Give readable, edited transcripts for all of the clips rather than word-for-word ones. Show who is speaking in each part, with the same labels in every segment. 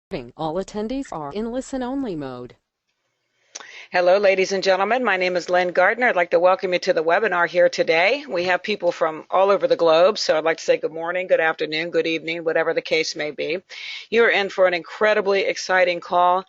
Speaker 1: All attendees are in listen-only mode.
Speaker 2: Hello, ladies and gentlemen. My name is Lynn Gardner. I'd like to welcome you to the webinar here today. We have people from all over the globe, so I'd like to say good morning, good afternoon, good evening, whatever the case may be. You are in for an incredibly exciting call.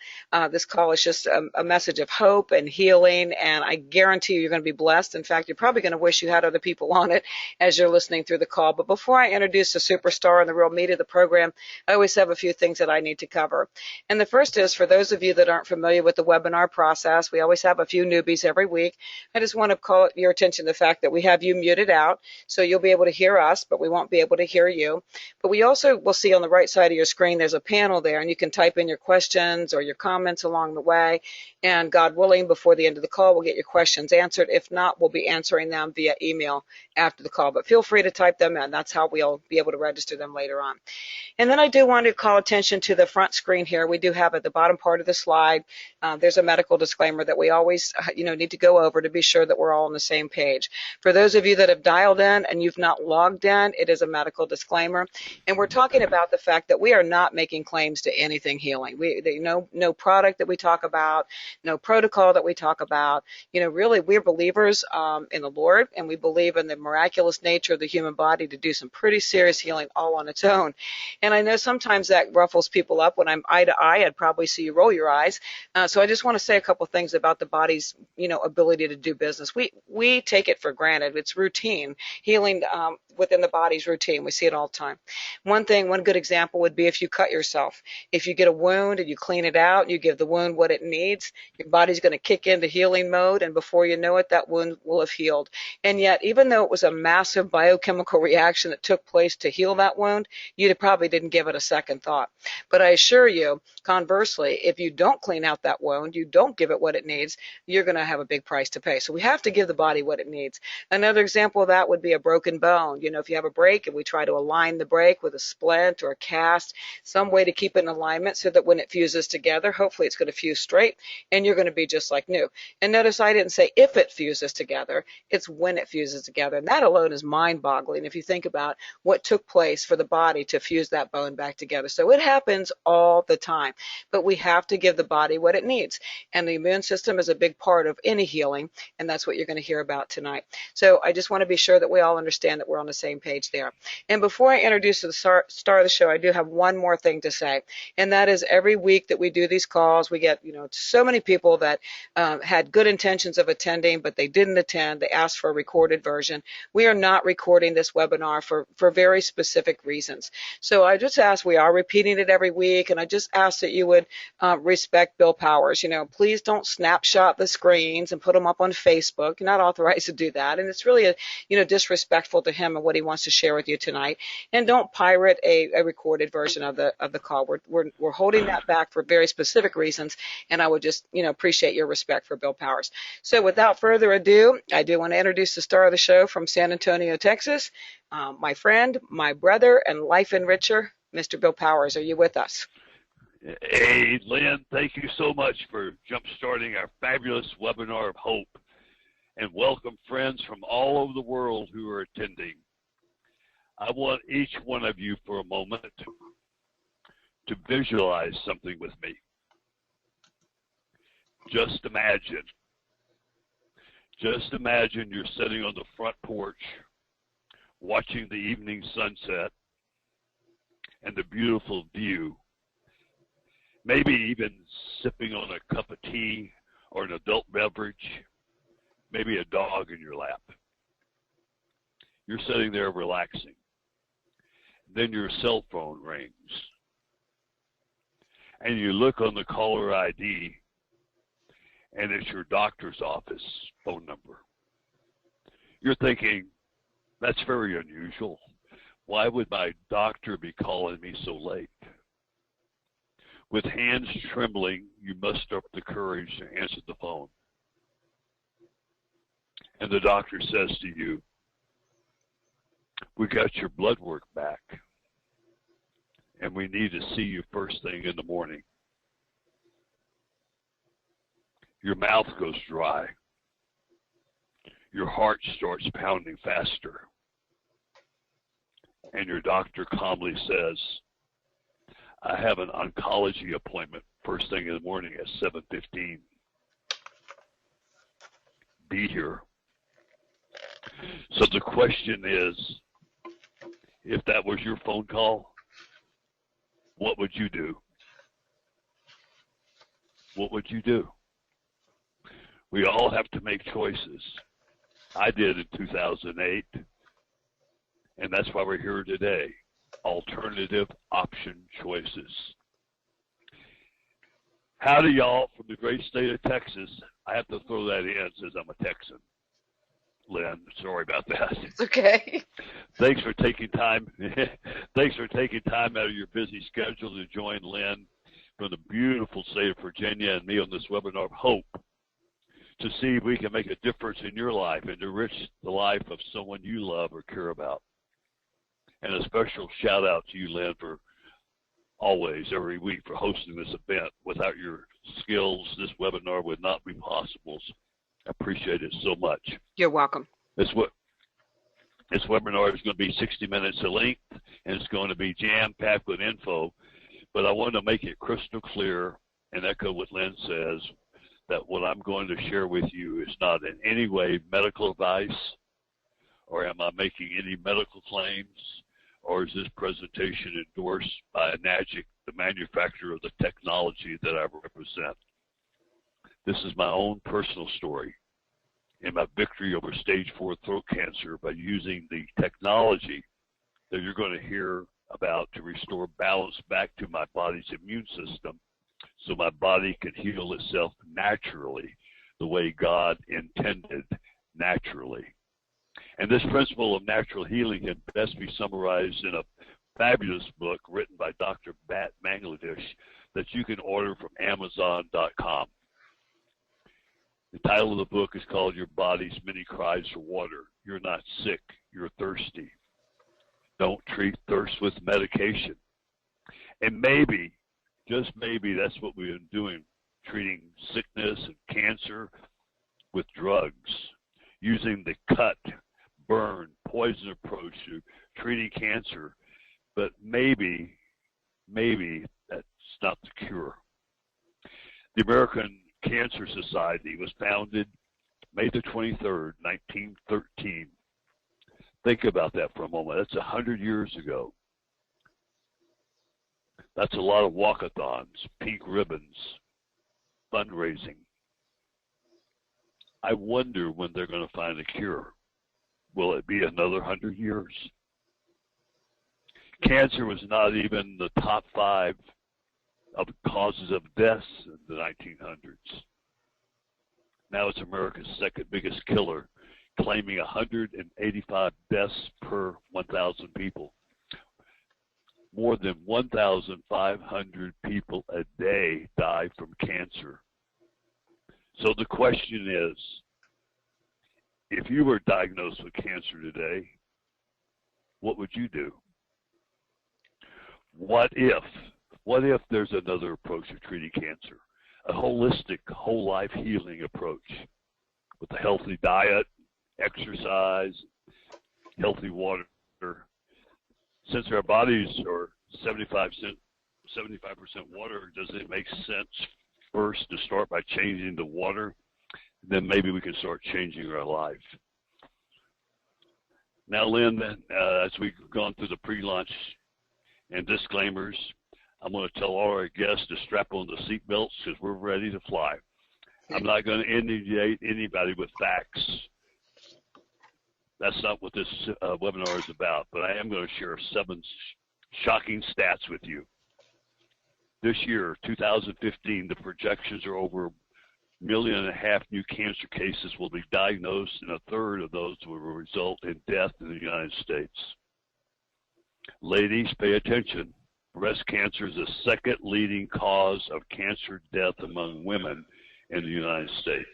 Speaker 2: This call is just a message of hope and healing, and I guarantee you're going to be blessed. In fact, you're probably going to wish you had other people on it as you're listening through the call. But before I introduce the superstar and the real meat of the program, I always have a few things that I need to cover. And the first is, for those of you that aren't familiar with the webinar process, we always have a few newbies every week. I just want to call your attention to the fact that we have you muted out, so you'll be able to hear us, but we won't be able to hear you. But we also will see on the right side of your screen, there's a panel there, and you can type in your questions or your comments along the way. And God willing, before the end of the call, we'll get your questions answered. If not, we'll be answering them via email after the call. But feel free to type them in. That's how we'll be able to register them later on. And then I do want to call attention to the front screen here. We do have at the bottom part of the slide, there's a medical disclaimer that we always need to go over to be sure that we're all on the same page. For those of you that have dialed in and you've not logged in, it is a medical disclaimer. And we're talking about the fact that we are not making claims to anything healing. No product that we talk about, no protocol that we talk about. Really, we're believers in the Lord, and we believe in the miraculous nature of the human body to do some pretty serious healing all on its own. And I know sometimes that ruffles people up. When I'm eye to eye, I'd probably see you roll your eyes. So I just want to say a couple things about the body's, ability to do business. We take it for granted. It's routine. Healing within the body's routine. We see it all the time. One good example would be if you cut yourself. If you get a wound and you clean it out, you give the wound what it needs, your body's going to kick into healing mode, and before you know it, that wound will have healed. And yet, even though it was a massive biochemical reaction that took place to heal that wound, you probably didn't give it a second thought. But I assure you, conversely, if you don't clean out that wound, you don't give it what it needs, you're going to have a big price to pay. So we have to give the body what it needs. Another example of that would be a broken bone. If you have a break and we try to align the break with a splint or a cast, some way to keep it in alignment so that when it fuses together, hopefully it's going to fuse straight and you're going to be just like new. And notice I didn't say if it fuses together, it's when it fuses together. And that alone is mind-boggling if you think about what took place for the body to fuse that bone back together. So it happens all the time, but we have to give the body what it needs. And the immune system is a big part of any healing, and that's what you're going to hear about tonight. So I just want to be sure that we all understand that we're on the same page there. And before I introduce the star of the show, I do have one more thing to say, and that is every week that we do these calls, we get so many people that had good intentions of attending, but they didn't attend. They asked for a recorded version. We are not recording this webinar for very specific reasons. So I just ask, we are repeating it every week, and I just ask that you would respect Bill Powers. Please don't snapshot the screens and put them up on Facebook. You're not authorized to do that, and it's really disrespectful to him and what he wants to share with you tonight. And don't pirate a recorded version of the call. We're holding that back for very specific reasons, and I would just appreciate your respect for Bill Powers. So without further ado, I do want to introduce the star of the show from San Antonio, Texas, my friend, my brother, and life enricher, Mr. Bill Powers. Are you with us?
Speaker 3: Hey, Lynn, thank you so much for jump-starting our fabulous webinar of hope. And welcome friends from all over the world who are attending. I want each one of you for a moment to visualize something with me. Just imagine you're sitting on the front porch watching the evening sunset and the beautiful view, maybe even sipping on a cup of tea or an adult beverage, maybe a dog in your lap. You're sitting there relaxing. Then your cell phone rings and you look on the caller ID and it's your doctor's office phone number. You're thinking, that's very unusual. Why would my doctor be calling me so late? With hands trembling, you muster up the courage to answer the phone. And the doctor says to you, we got your blood work back, and we need to see you first thing in the morning. Your mouth goes dry. Your heart starts pounding faster. And your doctor calmly says, I have an oncology appointment first thing in the morning at 7:15. Be here. So the question is, if that was your phone call, what would you do? What would you do? We all have to make choices. I did in 2008, and that's why we're here today. Alternative option choices. Howdy, y'all, from the great state of Texas. I have to throw that in since I'm a Texan. Lynn, sorry about that.
Speaker 2: It's okay.
Speaker 3: Thanks for taking time. Thanks for taking time out of your busy schedule to join Lynn from the beautiful state of Virginia and me on this webinar of hope to see if we can make a difference in your life and enrich the life of someone you love or care about. And a special shout out to you, Lynn, for always, every week, for hosting this event. Without your skills, this webinar would not be possible. I appreciate it so much.
Speaker 2: You're welcome.
Speaker 3: This webinar is going to be 60 minutes in length, and it's going to be jam-packed with info. But I want to make it crystal clear and echo what Lynn says, that what I'm going to share with you is not in any way medical advice, or am I making any medical claims, or is this presentation endorsed by Enagic, the manufacturer of the technology that I represent? This is my own personal story in my victory over stage 4 throat cancer by using the technology that you're going to hear about to restore balance back to my body's immune system so my body can heal itself naturally the way God intended naturally. And this principle of natural healing can best be summarized in a fabulous book written by Dr. Matt Bangladesh that you can order from Amazon.com. The title of the book is called Your Body's Many Cries for Water. You're not sick, you're thirsty. Don't treat thirst with medication. And maybe, just maybe, that's what we've been doing, treating sickness and cancer with drugs, using the cut, burn, poison approach to treating cancer. But maybe that's not the cure. The American Cancer Society was founded May the 23rd, 1913. Think about that for a moment. That's 100 years ago. That's a lot of walkathons, pink ribbons, fundraising. I wonder when they're going to find a cure. Will it be another 100 years? Cancer was not even the top 5 of causes of deaths in the 1900s. Now it's America's second biggest killer, claiming 185 deaths per 1,000 people. More than 1,500 people a day die from cancer. So the question is, if you were diagnosed with cancer today, what would you do? What if there's another approach to treating cancer? A holistic, whole life healing approach with a healthy diet, exercise, healthy water. Since our bodies are 75% water, does it make sense first to start by changing the water? Then maybe we can start changing our life. Now, Lynn, as we've gone through the pre-launch and disclaimers, I'm going to tell all our guests to strap on the seatbelts because we're ready to fly. I'm not going to inundate anybody with facts. That's not what this webinar is about, but I am going to share 7 shocking stats with you. This year, 2015, the projections are over 1.5 million new cancer cases will be diagnosed, and a third of those will result in death in the United States. Ladies, pay attention. Breast cancer is the second leading cause of cancer death among women in the United States.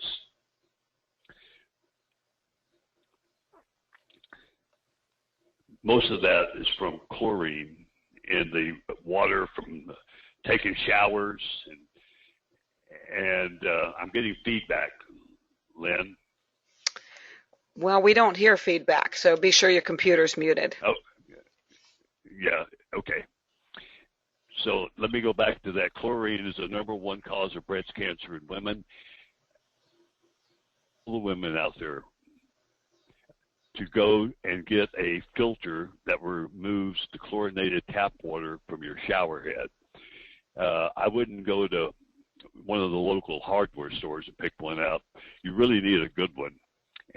Speaker 3: Most of that is from chlorine in the water from taking showers, and I'm getting feedback, Lynn.
Speaker 2: Well, we don't hear feedback, so be sure your computer's muted.
Speaker 3: Oh, yeah, okay. So let me go back to that. Chlorine is the #1 cause of breast cancer in women. All the women out there to go and get a filter that removes the chlorinated tap water from your shower head. I wouldn't go to one of the local hardware stores and pick one out. You really need a good one.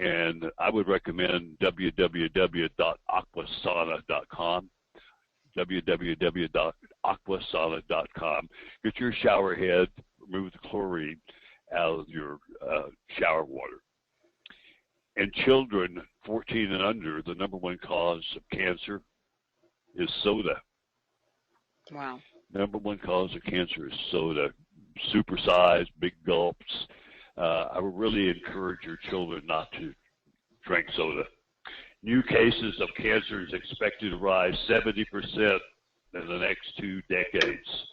Speaker 3: And I would recommend www.aquasauna.com. www.aquasauna.com. Get your shower head, remove the chlorine out of your shower water. And children 14 and under, the #1 cause of cancer is soda.
Speaker 2: Wow.
Speaker 3: #1 cause of cancer is soda. Supersized, big gulps. I would really encourage your children not to drink soda. New cases of cancer is expected to rise 70% in the next 2 decades.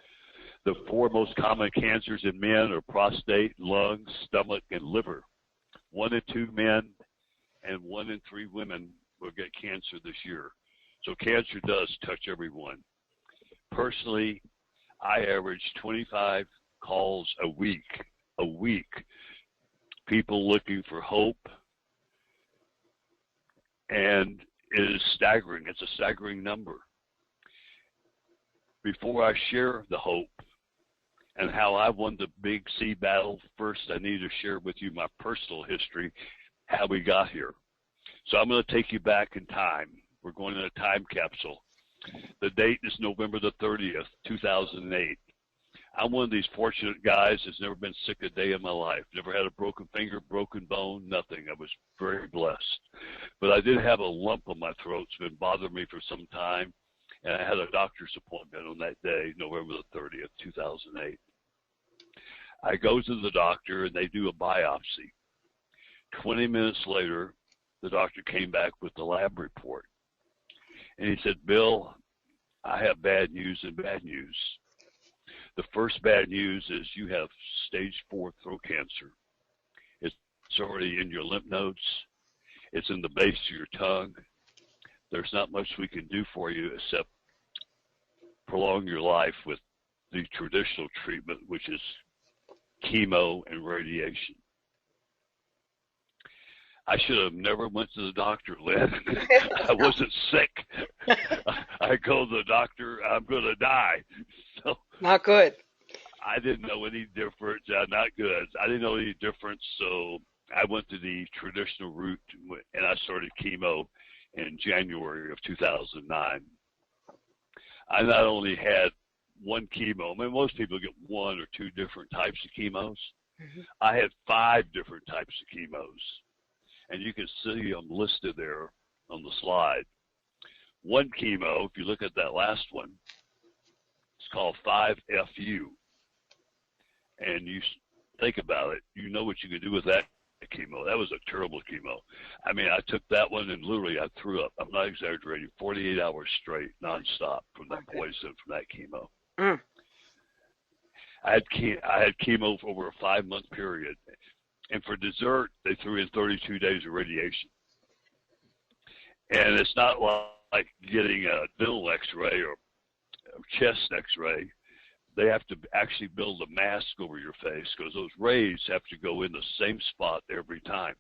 Speaker 3: The 4 most common cancers in men are prostate, lungs, stomach, and liver. 1 in 2 men and 1 in 3 women will get cancer this year. So cancer does touch everyone. Personally, I average 25 calls a week. People looking for hope. And it is staggering. It's a staggering number. Before I share the hope and how I won the big sea battle, first I need to share with you my personal history, how we got here. So I'm going to take you back in time. We're going in a time capsule. The date is November the 30th, 2008. I'm one of these fortunate guys that's never been sick a day in my life. Never had a broken finger, broken bone, nothing. I was very blessed. But I did have a lump on my throat. It's been bothering me for some time. And I had a doctor's appointment on that day, November the 30th, 2008. I go to the doctor and they do a biopsy. 20 minutes later, the doctor came back with the lab report. And he said, "Bill, I have bad news and bad news. The first bad news is you have stage 4 throat cancer. It's already in your lymph nodes. It's in the base of your tongue. There's not much we can do for you except prolong your life with the traditional treatment, which is chemo and radiation." I should have never went to the doctor, Lynn. I wasn't sick. I go to the doctor, I'm going to die. So
Speaker 2: Not good.
Speaker 3: I didn't know any difference. Not good. I didn't know any difference, so I went to the traditional route, and I started chemo in January of 2009. I not only had one chemo. I mean, most people get 1 or 2 different types of chemos.
Speaker 2: Mm-hmm.
Speaker 3: I had 5 different types of chemos. And you can see them listed there on the slide. One chemo, if you look at that last one, it's called 5FU. And you think about it, you know what you can do with that chemo. That was a terrible chemo. I mean, I took that one and literally I threw up. I'm not exaggerating. 48 hours straight, nonstop from that poison, from that chemo.
Speaker 2: Mm.
Speaker 3: I had chemo for over a 5-month period. And for dessert, they threw in 32 days of radiation. And it's not like getting a dental x-ray or a chest x-ray. They have to actually build a mask over your face because those rays have to go in the same spot every time.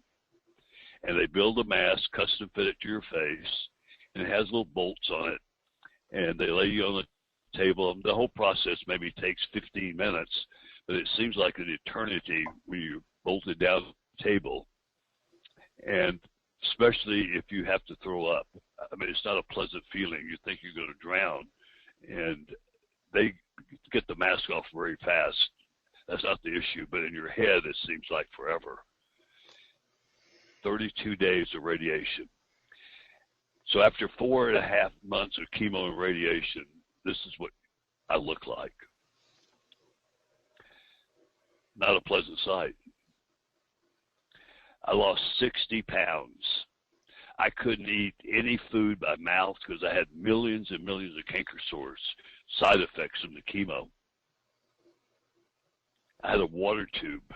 Speaker 3: And they build a mask, custom fit it to your face, and it has little bolts on it. And they lay you on the table. The whole process maybe takes 15 minutes, but it seems like an eternity when you bolted down the table, and especially if you have to throw up. I mean, it's not a pleasant feeling. You think you're going to drown, and they get the mask off very fast. That's not the issue, but in your head, it seems like forever. 32 days of radiation. So after 4.5 months of chemo and radiation, this is what I look like. Not a pleasant sight. I lost 60 pounds. I couldn't eat any food by mouth because I had millions and millions of canker sores, side effects from the chemo. I had a water tube,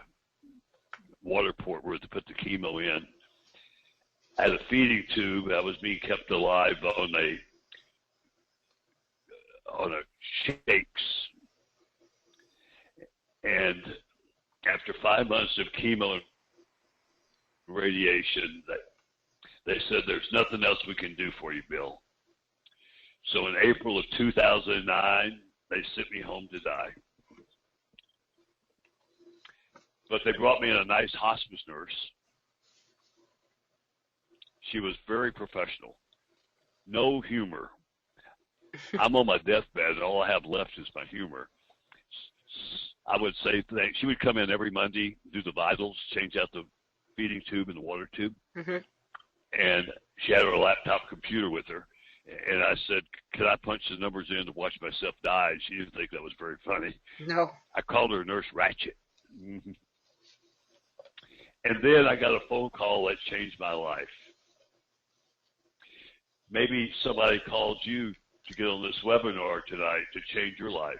Speaker 3: water port where to put the chemo in. I had a feeding tube. I was being kept alive on a on a shakes. And after 5 months of chemo and radiation, they said, there's nothing else we can do for you, Bill. So in April of 2009, they sent me home to die. But they brought me in a nice hospice nurse. She was very professional. No humor. I'm on my deathbed, and all I have left is my humor. I would say things. She would come in every Monday, do the vitals, change out the feeding tube and the water tube. Mm-hmm. And she had her laptop computer with her. And I said, could I punch the numbers in to watch myself die? And she didn't think that was very funny.
Speaker 2: No.
Speaker 3: I called her Nurse Ratchet. Mm-hmm. And then I got a phone call that changed my life. Maybe somebody called you to get on this webinar tonight to change your life.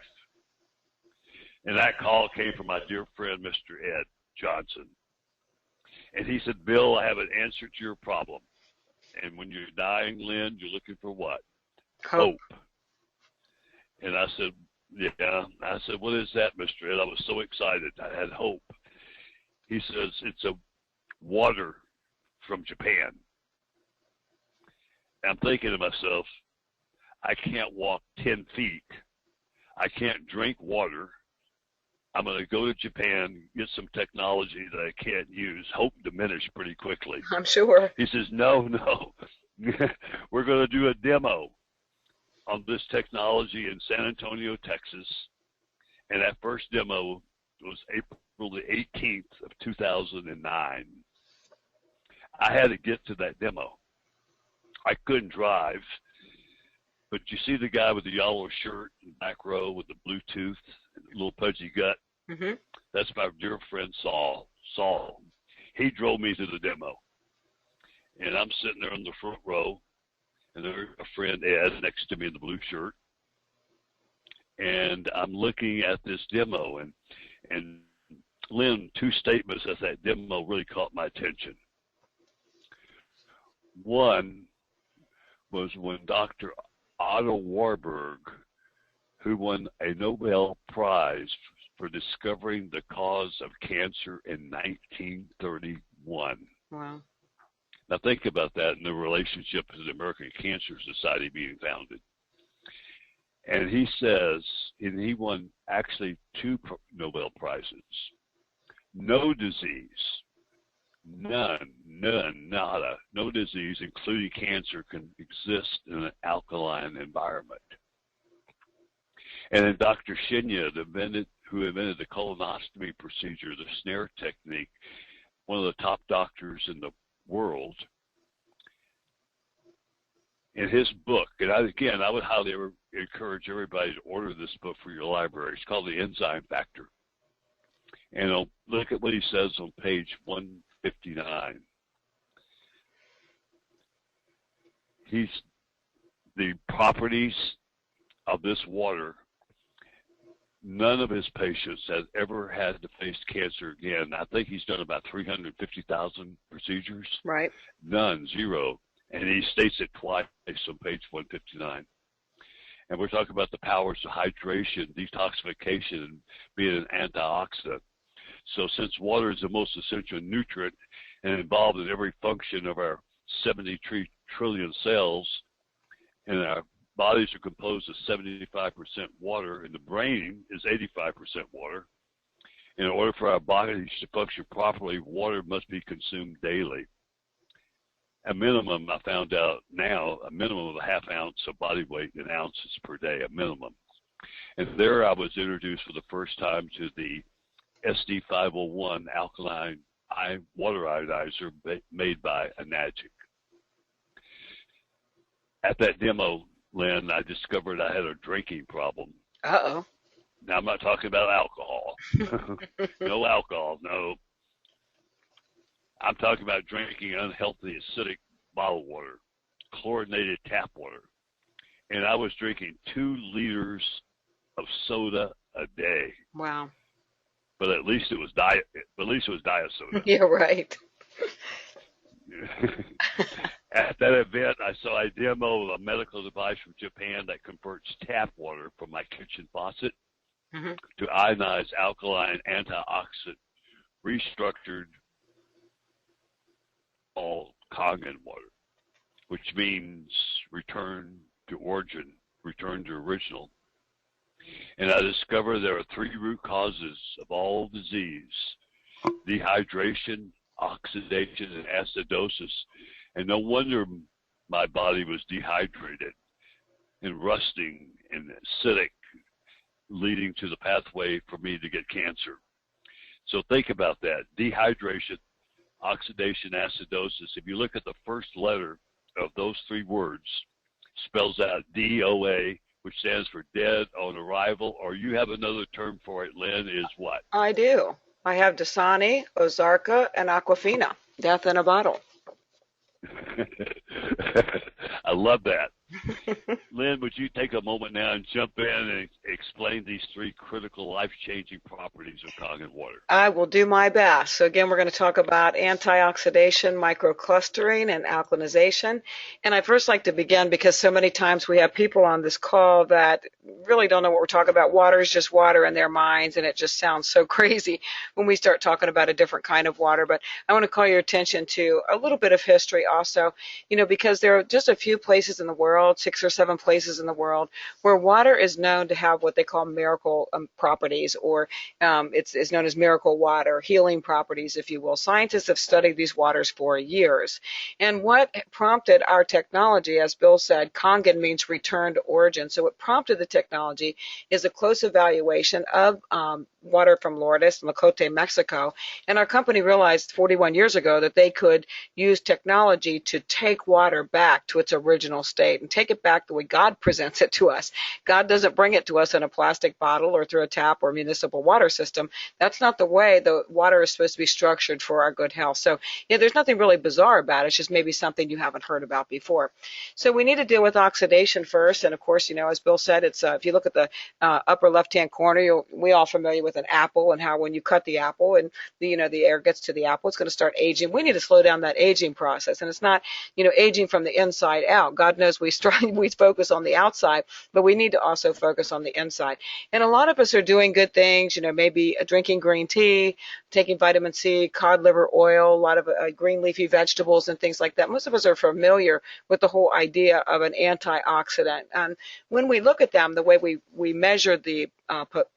Speaker 3: And that call came from my dear friend, Mr. Ed Johnson. And he said, Bill, I have an answer to your problem. And when you're dying, Lynn, you're looking for what? Hope. And I said, yeah. I said, what is that, Mr. Ed? I was so excited. I had hope. He says, it's a water from Japan. I'm thinking to myself, I can't walk 10 feet. I can't drink water. I'm going to go to Japan, get some technology that I can't use. Hope diminished pretty quickly.
Speaker 2: I'm sure.
Speaker 3: He says, no. We're going to do a demo on this technology in San Antonio, Texas. And that first demo was April the 18th of 2009. I had to get to that demo. I couldn't drive, but you see the guy with the yellow shirt in the back row with the Bluetooth, little pudgy gut? Mm-hmm. That's my dear friend Saul. He drove me to the demo. And I'm sitting there in the front row, and there's my friend Ed next to me in the blue shirt. And I'm looking at this demo, and Lynn, two statements at that demo really caught my attention. One was when Dr. Otto Warburg, who won a Nobel Prize for discovering the cause of cancer in 1931.
Speaker 2: Wow.
Speaker 3: Now think about that in the relationship to the American Cancer Society being founded. And he says, and he won actually 2 Nobel Prizes. No disease, none, nada, no disease, including cancer, can exist in an alkaline environment. And then Dr. Shinya, who invented the colonoscopy procedure, the snare technique, one of the top doctors in the world, in his book, and I would highly encourage everybody to order this book for your library. It's called The Enzyme Factor. And I'll look at what he says on page 159. The properties of this water, none of his patients has ever had to face cancer again. I think he's done about 350,000 procedures.
Speaker 2: Right.
Speaker 3: None, 0. And he states it twice on page 159. And we're talking about the powers of hydration, detoxification, and being an antioxidant. So since water is the most essential nutrient and involved in every function of our 73 trillion cells, and our bodies are composed of 75% water, and the brain is 85% water. In order for our bodies to function properly, water must be consumed daily. A minimum, I found out now, a minimum of a half ounce of body weight in ounces per day, a minimum. And there I was introduced for the first time to the SD501 alkaline water ionizer made by Enagic. At that demo, Lynn, I discovered I had a drinking problem.
Speaker 2: Uh-oh.
Speaker 3: Now, I'm not talking about alcohol. No alcohol, no. I'm talking about drinking unhealthy, acidic bottled water, chlorinated tap water. And I was drinking 2 liters of soda a day.
Speaker 2: Wow.
Speaker 3: But at least it was diet soda.
Speaker 2: Yeah, right.
Speaker 3: At that event, I saw a demo of a medical device from Japan that converts tap water from my kitchen faucet
Speaker 2: Hmm.
Speaker 3: to ionized alkaline antioxidant restructured all Kangen water, which means return to origin, return to original. And I discovered there are three root causes of all disease: dehydration, oxidation, and acidosis. And no wonder my body was dehydrated and rusting and acidic, leading to the pathway for me to get cancer. So think about that: dehydration, oxidation, acidosis. If you look at the first letter of those three words, spells out DOA, which stands for dead on arrival, or you have another term for it, Lynn, is what?
Speaker 2: I do. I have Dasani, Ozarka, and Aquafina. Death in a bottle.
Speaker 3: I love that. Lynn, would you take a moment now and jump in and explain these three critical life-changing properties of Kangen water?
Speaker 2: I will do my best. So again, we're going to talk about antioxidation, microclustering, and alkalinization. And I first like to begin because so many times we have people on this call that really don't know what we're talking about. Water is just water in their minds, and it just sounds so crazy when we start talking about a different kind of water. But I want to call your attention to a little bit of history also, because there are just a few places in the world, 6 or 7 places in the world, where water is known to have what they call miracle properties, or it's known as miracle water, healing properties, if you will. Scientists have studied these waters for years. And what prompted our technology, as Bill said, Kangen means return to origin. So what prompted the technology is a close evaluation of water from Lourdes, Locote, Mexico. And our company realized 41 years ago that they could use technology to take water back to its original state and take it back the way God presents it to us. God doesn't bring it to us in a plastic bottle or through a tap or municipal water system. That's not the way the water is supposed to be structured for our good health. So, yeah, there's nothing really bizarre about it. It's just maybe something you haven't heard about before. So we need to deal with oxidation first. And of course, as Bill said, it's if you look at the upper left-hand corner, we all familiar with an apple and how when you cut the apple and the air gets to the apple, it's going to start aging. We need to slow down that aging process. And it's not, aging from the inside out. God knows we focus on the outside, but we need to also focus on the inside. And a lot of us are doing good things, maybe drinking green tea, taking vitamin C, cod liver oil, a lot of green leafy vegetables and things like that. Most of us are familiar with the whole idea of an antioxidant. And when we look at them, the way we measure the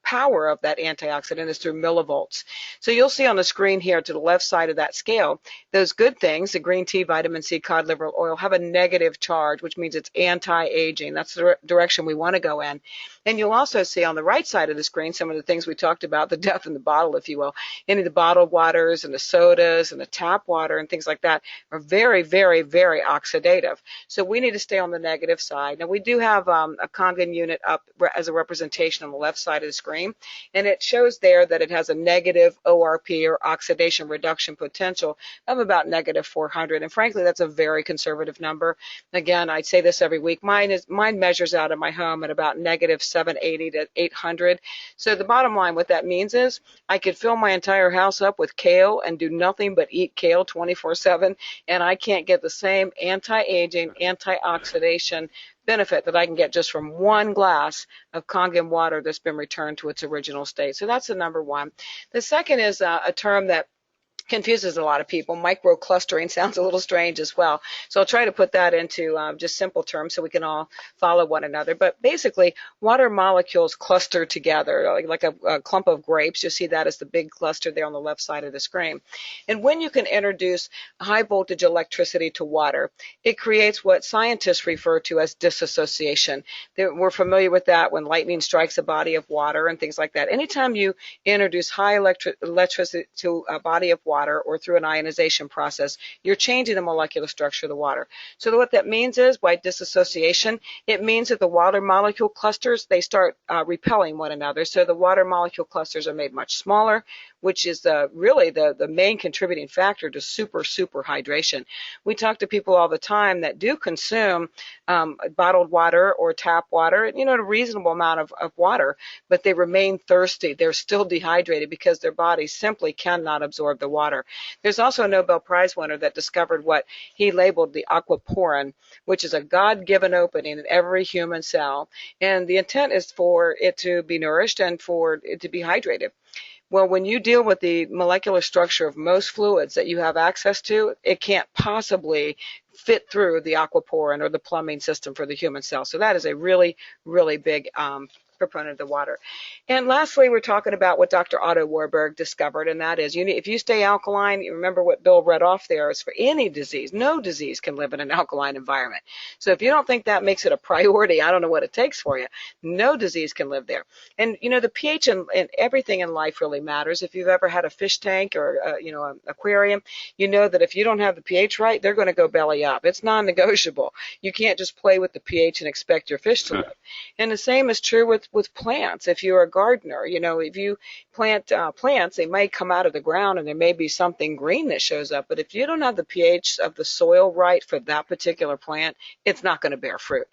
Speaker 2: power of that antioxidant is through millivolts. So you'll see on the screen here to the left side of that scale, those good things, the green tea, vitamin C, cod liver oil, have a negative charge, which means it's anti-aging. That's the direction we want to go in. And you'll also see on the right side of the screen some of the things we talked about, the death in the bottle, if you will. Any of the bottled waters and the sodas and the tap water and things like that are very, very, very oxidative. So we need to stay on the negative side. Now, we do have a Kangen unit up as a representation on the left side of the screen, and it shows there that it has a negative ORP, or oxidation reduction potential, of about negative 400. And frankly, that's a very conservative number. Again, I say this every week. Mine measures out in my home at about negative 780 to 800. So the bottom line, what that means is I could fill my entire house up with kale and do nothing but eat kale 24/7, and I can't get the same anti-aging, antioxidation benefit that I can get just from one glass of Kangen water that's been returned to its original state. So that's the number one. The second is a term that confuses a lot of people. Microclustering sounds a little strange as well. So I'll try to put that into just simple terms so we can all follow one another. But basically, water molecules cluster together like a clump of grapes. You see that as the big cluster there on the left side of the screen. And when you can introduce high voltage electricity to water, it creates what scientists refer to as dissociation. We're familiar with that when lightning strikes a body of water and things like that. Anytime you introduce high electricity to a body of water or through an ionization process, you're changing the molecular structure of the water. So what that means is, by dissociation, it means that the water molecule clusters, they start repelling one another. So the water molecule clusters are made much smaller, which is really the main contributing factor to super hydration. We talk to people all the time that do consume bottled water or tap water, a reasonable amount of water, but they remain thirsty. They're still dehydrated because their bodies simply cannot absorb the water. water. There's also a Nobel Prize winner that discovered what he labeled the aquaporin, which is a God-given opening in every human cell. And the intent is for it to be nourished and for it to be hydrated. Well, when you deal with the molecular structure of most fluids that you have access to, it can't possibly fit through the aquaporin or the plumbing system for the human cell. So that is a really, really big proponent of the water. And lastly, we're talking about what Dr. Otto Warburg discovered, and that is if you stay alkaline, you remember what Bill read off there is for any disease, no disease can live in an alkaline environment. So if you don't think that makes it a priority, I don't know what it takes for you. No disease can live there. And the pH and everything in life really matters. If you've ever had a fish tank or an aquarium, you know that if you don't have the pH right, they're going to go belly up. It's non-negotiable. You can't just play with the pH and expect your fish to live. And the same is true with plants. If you're a gardener, if you plant plants, they may come out of the ground and there may be something green that shows up. But if you don't have the pH of the soil right for that particular plant, it's not going to bear fruit.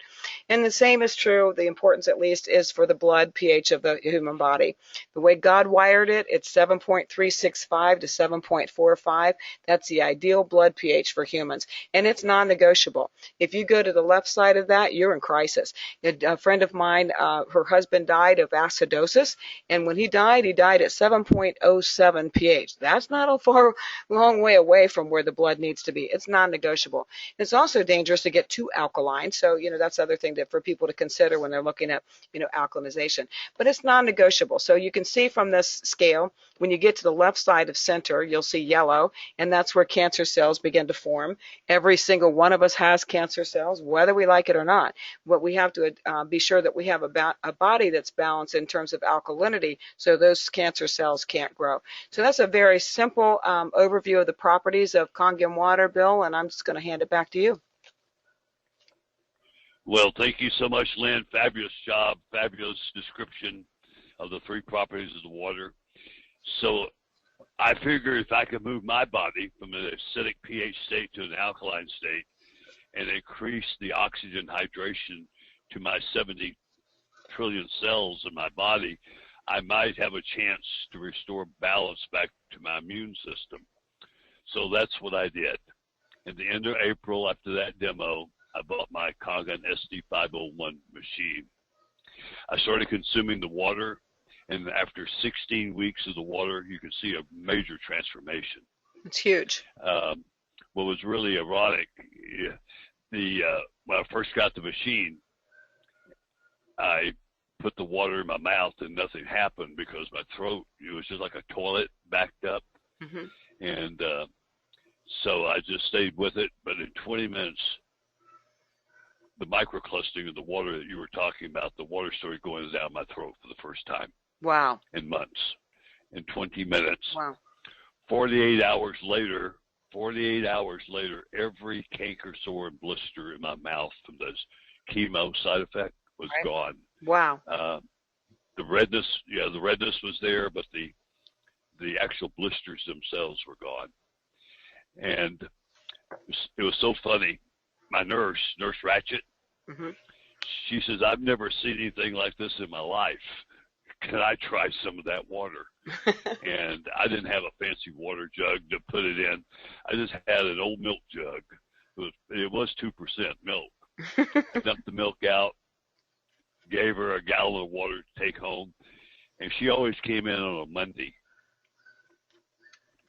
Speaker 2: And the same is true, the importance at least, is for the blood pH of the human body. The way God wired it, it's 7.365 to 7.45. That's the ideal blood pH for humans. And it's non-negotiable. If you go to the left side of that, you're in crisis. A friend of mine, her husband died of acidosis, and when he died at 7.07 pH. That's not a long way away from where the blood needs to be. It's non-negotiable. It's also dangerous to get too alkaline, so that's the other thing for people to consider when they're looking at alkalization. But it's non-negotiable. So you can see from this scale, when you get to the left side of center, you'll see yellow, and that's where cancer cells begin to form. Every single one of us has cancer cells, whether we like it or not. But we have to be sure that we have a body that's balanced in terms of alkalinity, so those cancer cells can't grow. So that's a very simple overview of the properties of Kangen water, Bill, and I'm just going to hand it back to you.
Speaker 3: Well, thank you so much, Lynn. Fabulous job, fabulous description of the three properties of the water. So I figure if I could move my body from an acidic pH state to an alkaline state and increase the oxygen hydration to my 70 trillion cells in my body, I might have a chance to restore balance back to my immune system. So that's what I did. At the end of April, after that demo, I bought my Kangen SD501 machine. I started consuming the water, and after 16 weeks of the water, you can see a major transformation.
Speaker 2: It's huge.
Speaker 3: What was really ironic, when I first got the machine, I put the water in my mouth and nothing happened because my throat, it was just like a toilet backed up.
Speaker 2: Mm-hmm.
Speaker 3: And so I just stayed with it. But in 20 minutes, the microclusting of the water that you were talking about, the water started going down my throat for the first time.
Speaker 2: Wow.
Speaker 3: In months. In 20 minutes.
Speaker 2: Wow.
Speaker 3: 48 hours later, every canker sore and blister in my mouth from this chemo side effect was gone.
Speaker 2: Wow.
Speaker 3: The redness was there, but the actual blisters themselves were gone. And it was so funny. My nurse Ratchet,
Speaker 2: mm-hmm.
Speaker 3: She says, I've never seen anything like this in my life. Can I try some of that water? And I didn't have a fancy water jug to put it in. I just had an old milk jug. It was 2% milk. Dumped the milk out, gave her a gallon of water to take home, and she always came in on a Monday.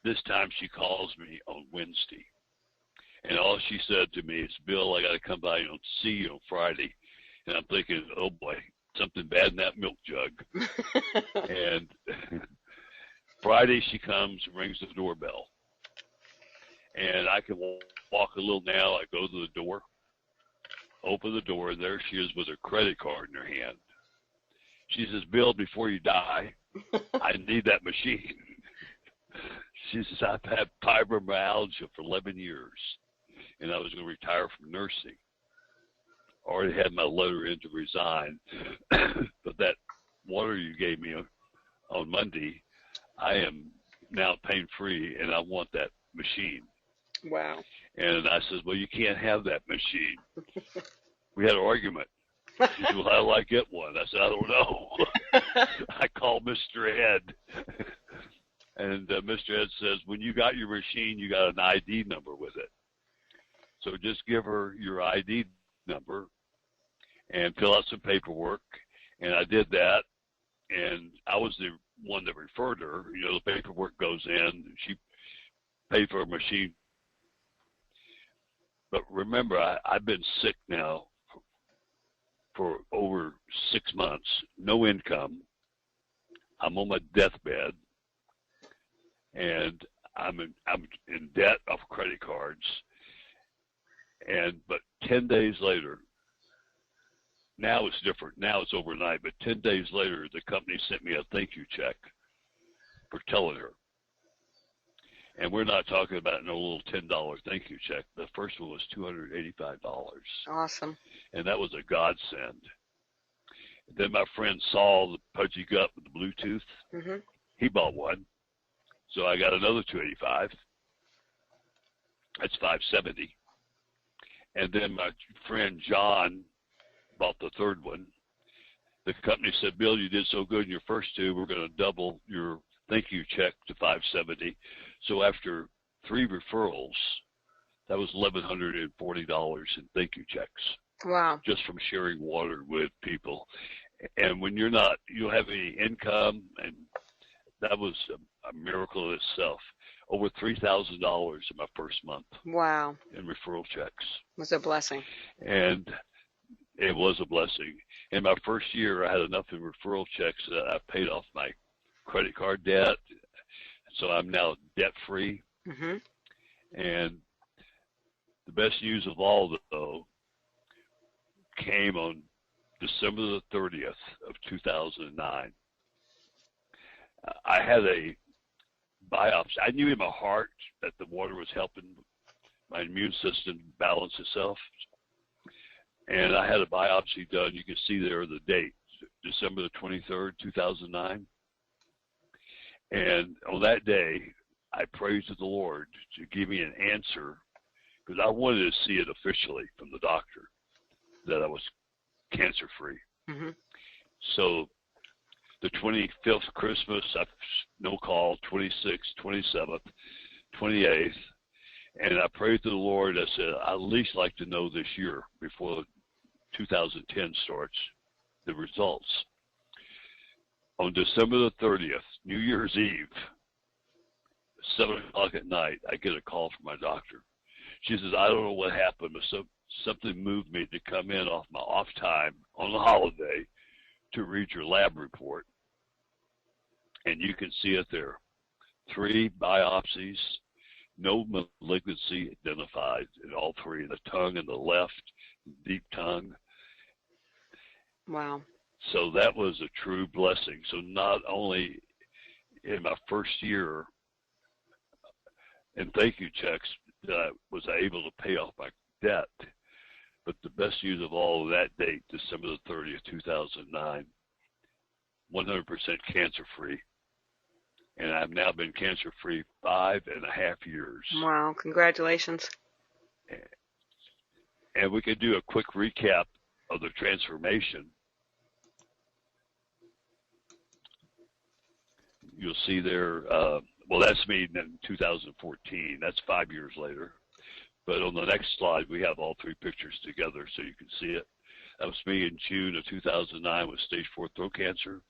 Speaker 3: This time she calls me on Wednesday. And all she said to me is, Bill, I got to come by and see you on Friday. And I'm thinking, oh boy, something bad in that milk jug. And Friday she comes and rings the doorbell. And I can walk a little now. I go to the door, open the door, and there she is with her credit card in her hand. She says, Bill, before you die, I need that machine. She says, I've had fibromyalgia for 11 years, and I was going to retire from nursing. Already had my letter in to resign, but that water you gave me on Monday, I am now pain-free, and I want that machine.
Speaker 2: Wow.
Speaker 3: And I said, well, you can't have that machine. We had an argument. She said, well, how do I get one? I said, I don't know. I called Mr. Ed. And Mr. Ed says, when you got your machine, you got an ID number with it. So just give her your ID number and fill out some paperwork. And I did that. And I was the one that referred her. You know, the paperwork goes in. She paid for a machine. But remember, I've been sick now for over 6 months, no income. I'm on my deathbed, and I'm in debt off credit cards. But 10 days later, now it's different. Now it's overnight. But 10 days later, the company sent me a thank you check for telling her. And we're not talking about no little $10 thank you check. The first one was $285.
Speaker 2: Awesome.
Speaker 3: And that was a godsend. Then my friend Saul, the pudgy gut with the Bluetooth,
Speaker 2: Mm-hmm.
Speaker 3: he bought one. So I got another $285. That's $570. And then my friend John bought the third one. The company said, Bill, you did so good in your first two, we're going to double your thank you check to $570. So after 3 referrals, that was $1,140 in thank you checks.
Speaker 2: Wow.
Speaker 3: Just from sharing water with people. And when you don't have any income, and that was a miracle in itself. Over $3,000 in my first month.
Speaker 2: Wow.
Speaker 3: In referral checks.
Speaker 2: It was a blessing.
Speaker 3: And it was a blessing. In my first year, I had enough in referral checks that I paid off my credit card debt. So I'm now debt-free.
Speaker 2: Mm-hmm.
Speaker 3: And the best news of all, though, came on December the 30th of 2009. I had a biopsy. I knew in my heart that the water was helping my immune system balance itself. And I had a biopsy done. You can see there the date, December the 23rd, 2009. And on that day, I prayed to the Lord to give me an answer because I wanted to see it officially from the doctor that I was cancer-free.
Speaker 2: Mm-hmm.
Speaker 3: So the 25th Christmas, no call, 26th, 27th, 28th, and I prayed to the Lord. I said, I'd at least like to know this year before 2010 starts, the results. On December the 30th, New Year's Eve, 7 o'clock at night, I get a call from my doctor. She says, I don't know what happened, but something moved me to come in off my off time on the holiday to read your lab report. And you can see it there. 3 biopsies, no malignancy identified in all 3, the tongue and the left, deep tongue.
Speaker 2: Wow.
Speaker 3: So that was a true blessing. So not only in my first year in thank you checks that I was able to pay off my debt, but the best news of all, that date, December the 30th, 2009, 100% cancer-free. And I've now been cancer-free 5.5 years.
Speaker 2: Wow. Congratulations.
Speaker 3: And we could do a quick recap of the transformation. You'll see there, well, that's me in 2014. That's 5 years later. But on the next slide, we have all 3 pictures together so you can see it. That was me in June of 2009 with stage 4 throat cancer.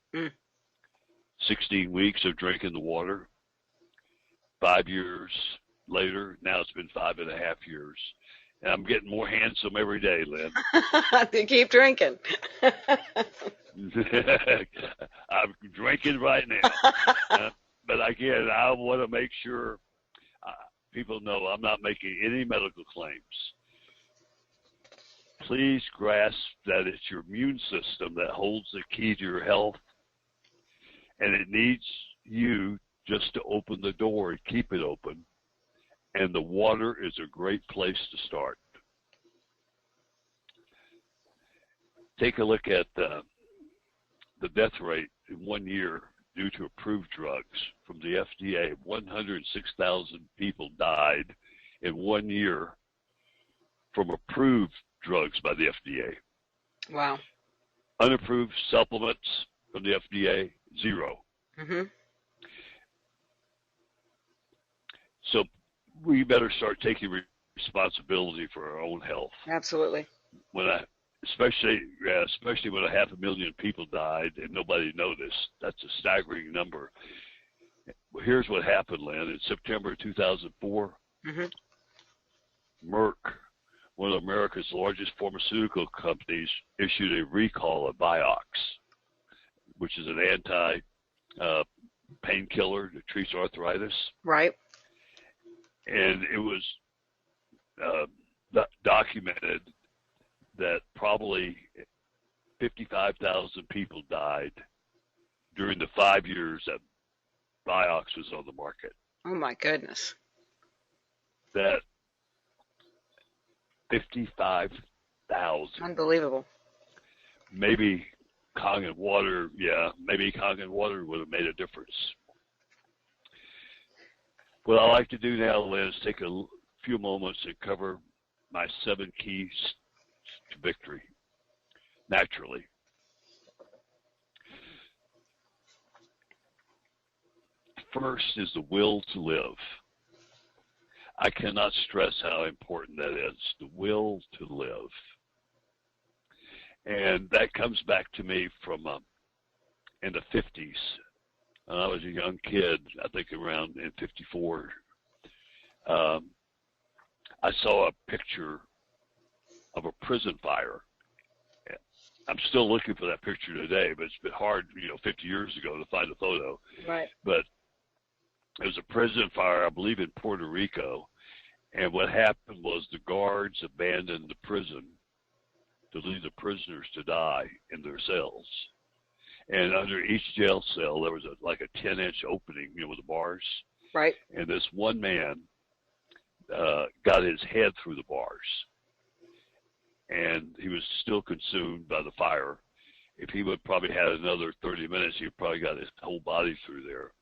Speaker 3: 16 weeks of drinking the water. 5 years later, now it's been 5.5 years. And I'm getting more handsome every day, Lynn.
Speaker 2: They keep drinking.
Speaker 3: I'm drinking right now. But again, I want to make sure people know I'm not making any medical claims. Please grasp that it's your immune system that holds the key to your health, and it needs you just to open the door and keep it open. And the water is a great place to start. Take a look at the death rate in 1 year due to approved drugs from the FDA. 106,000 people died in 1 year from approved drugs by the FDA.
Speaker 2: Wow.
Speaker 3: Unapproved supplements from the FDA, 0.
Speaker 2: Mm-hmm.
Speaker 3: we better start taking responsibility for our own health.
Speaker 2: Absolutely.
Speaker 3: Especially when 500,000 people died and nobody noticed. That's a staggering number. Well, here's what happened, Lynn. In September 2004, Merck, one of America's largest pharmaceutical companies, issued a recall of Vioxx, which is an anti-painkiller that treats arthritis.
Speaker 2: Right.
Speaker 3: And it was documented that probably 55,000 people died during the 5 years that Vioxx was on the market.
Speaker 2: Oh my goodness.
Speaker 3: That 55,000.
Speaker 2: Unbelievable.
Speaker 3: Maybe Kangen water would have made a difference. What I like to do now, Lynn, is take a few moments and cover my 7 keys to victory, naturally. First is the will to live. I cannot stress how important that is, the will to live. And that comes back to me from in the 50s. When I was a young kid, I think around in 54. I saw a picture of a prison fire. I'm still looking for that picture today, but it's been hard, 50 years ago to find a photo.
Speaker 2: Right.
Speaker 3: But it was a prison fire, I believe, in Puerto Rico. And what happened was the guards abandoned the prison to leave the prisoners to die in their cells. And under each jail cell, there was like a 10-inch opening, with the bars.
Speaker 2: Right.
Speaker 3: And this one man got his head through the bars. And he was still consumed by the fire. If he would probably had another 30 minutes, he probably got his whole body through there.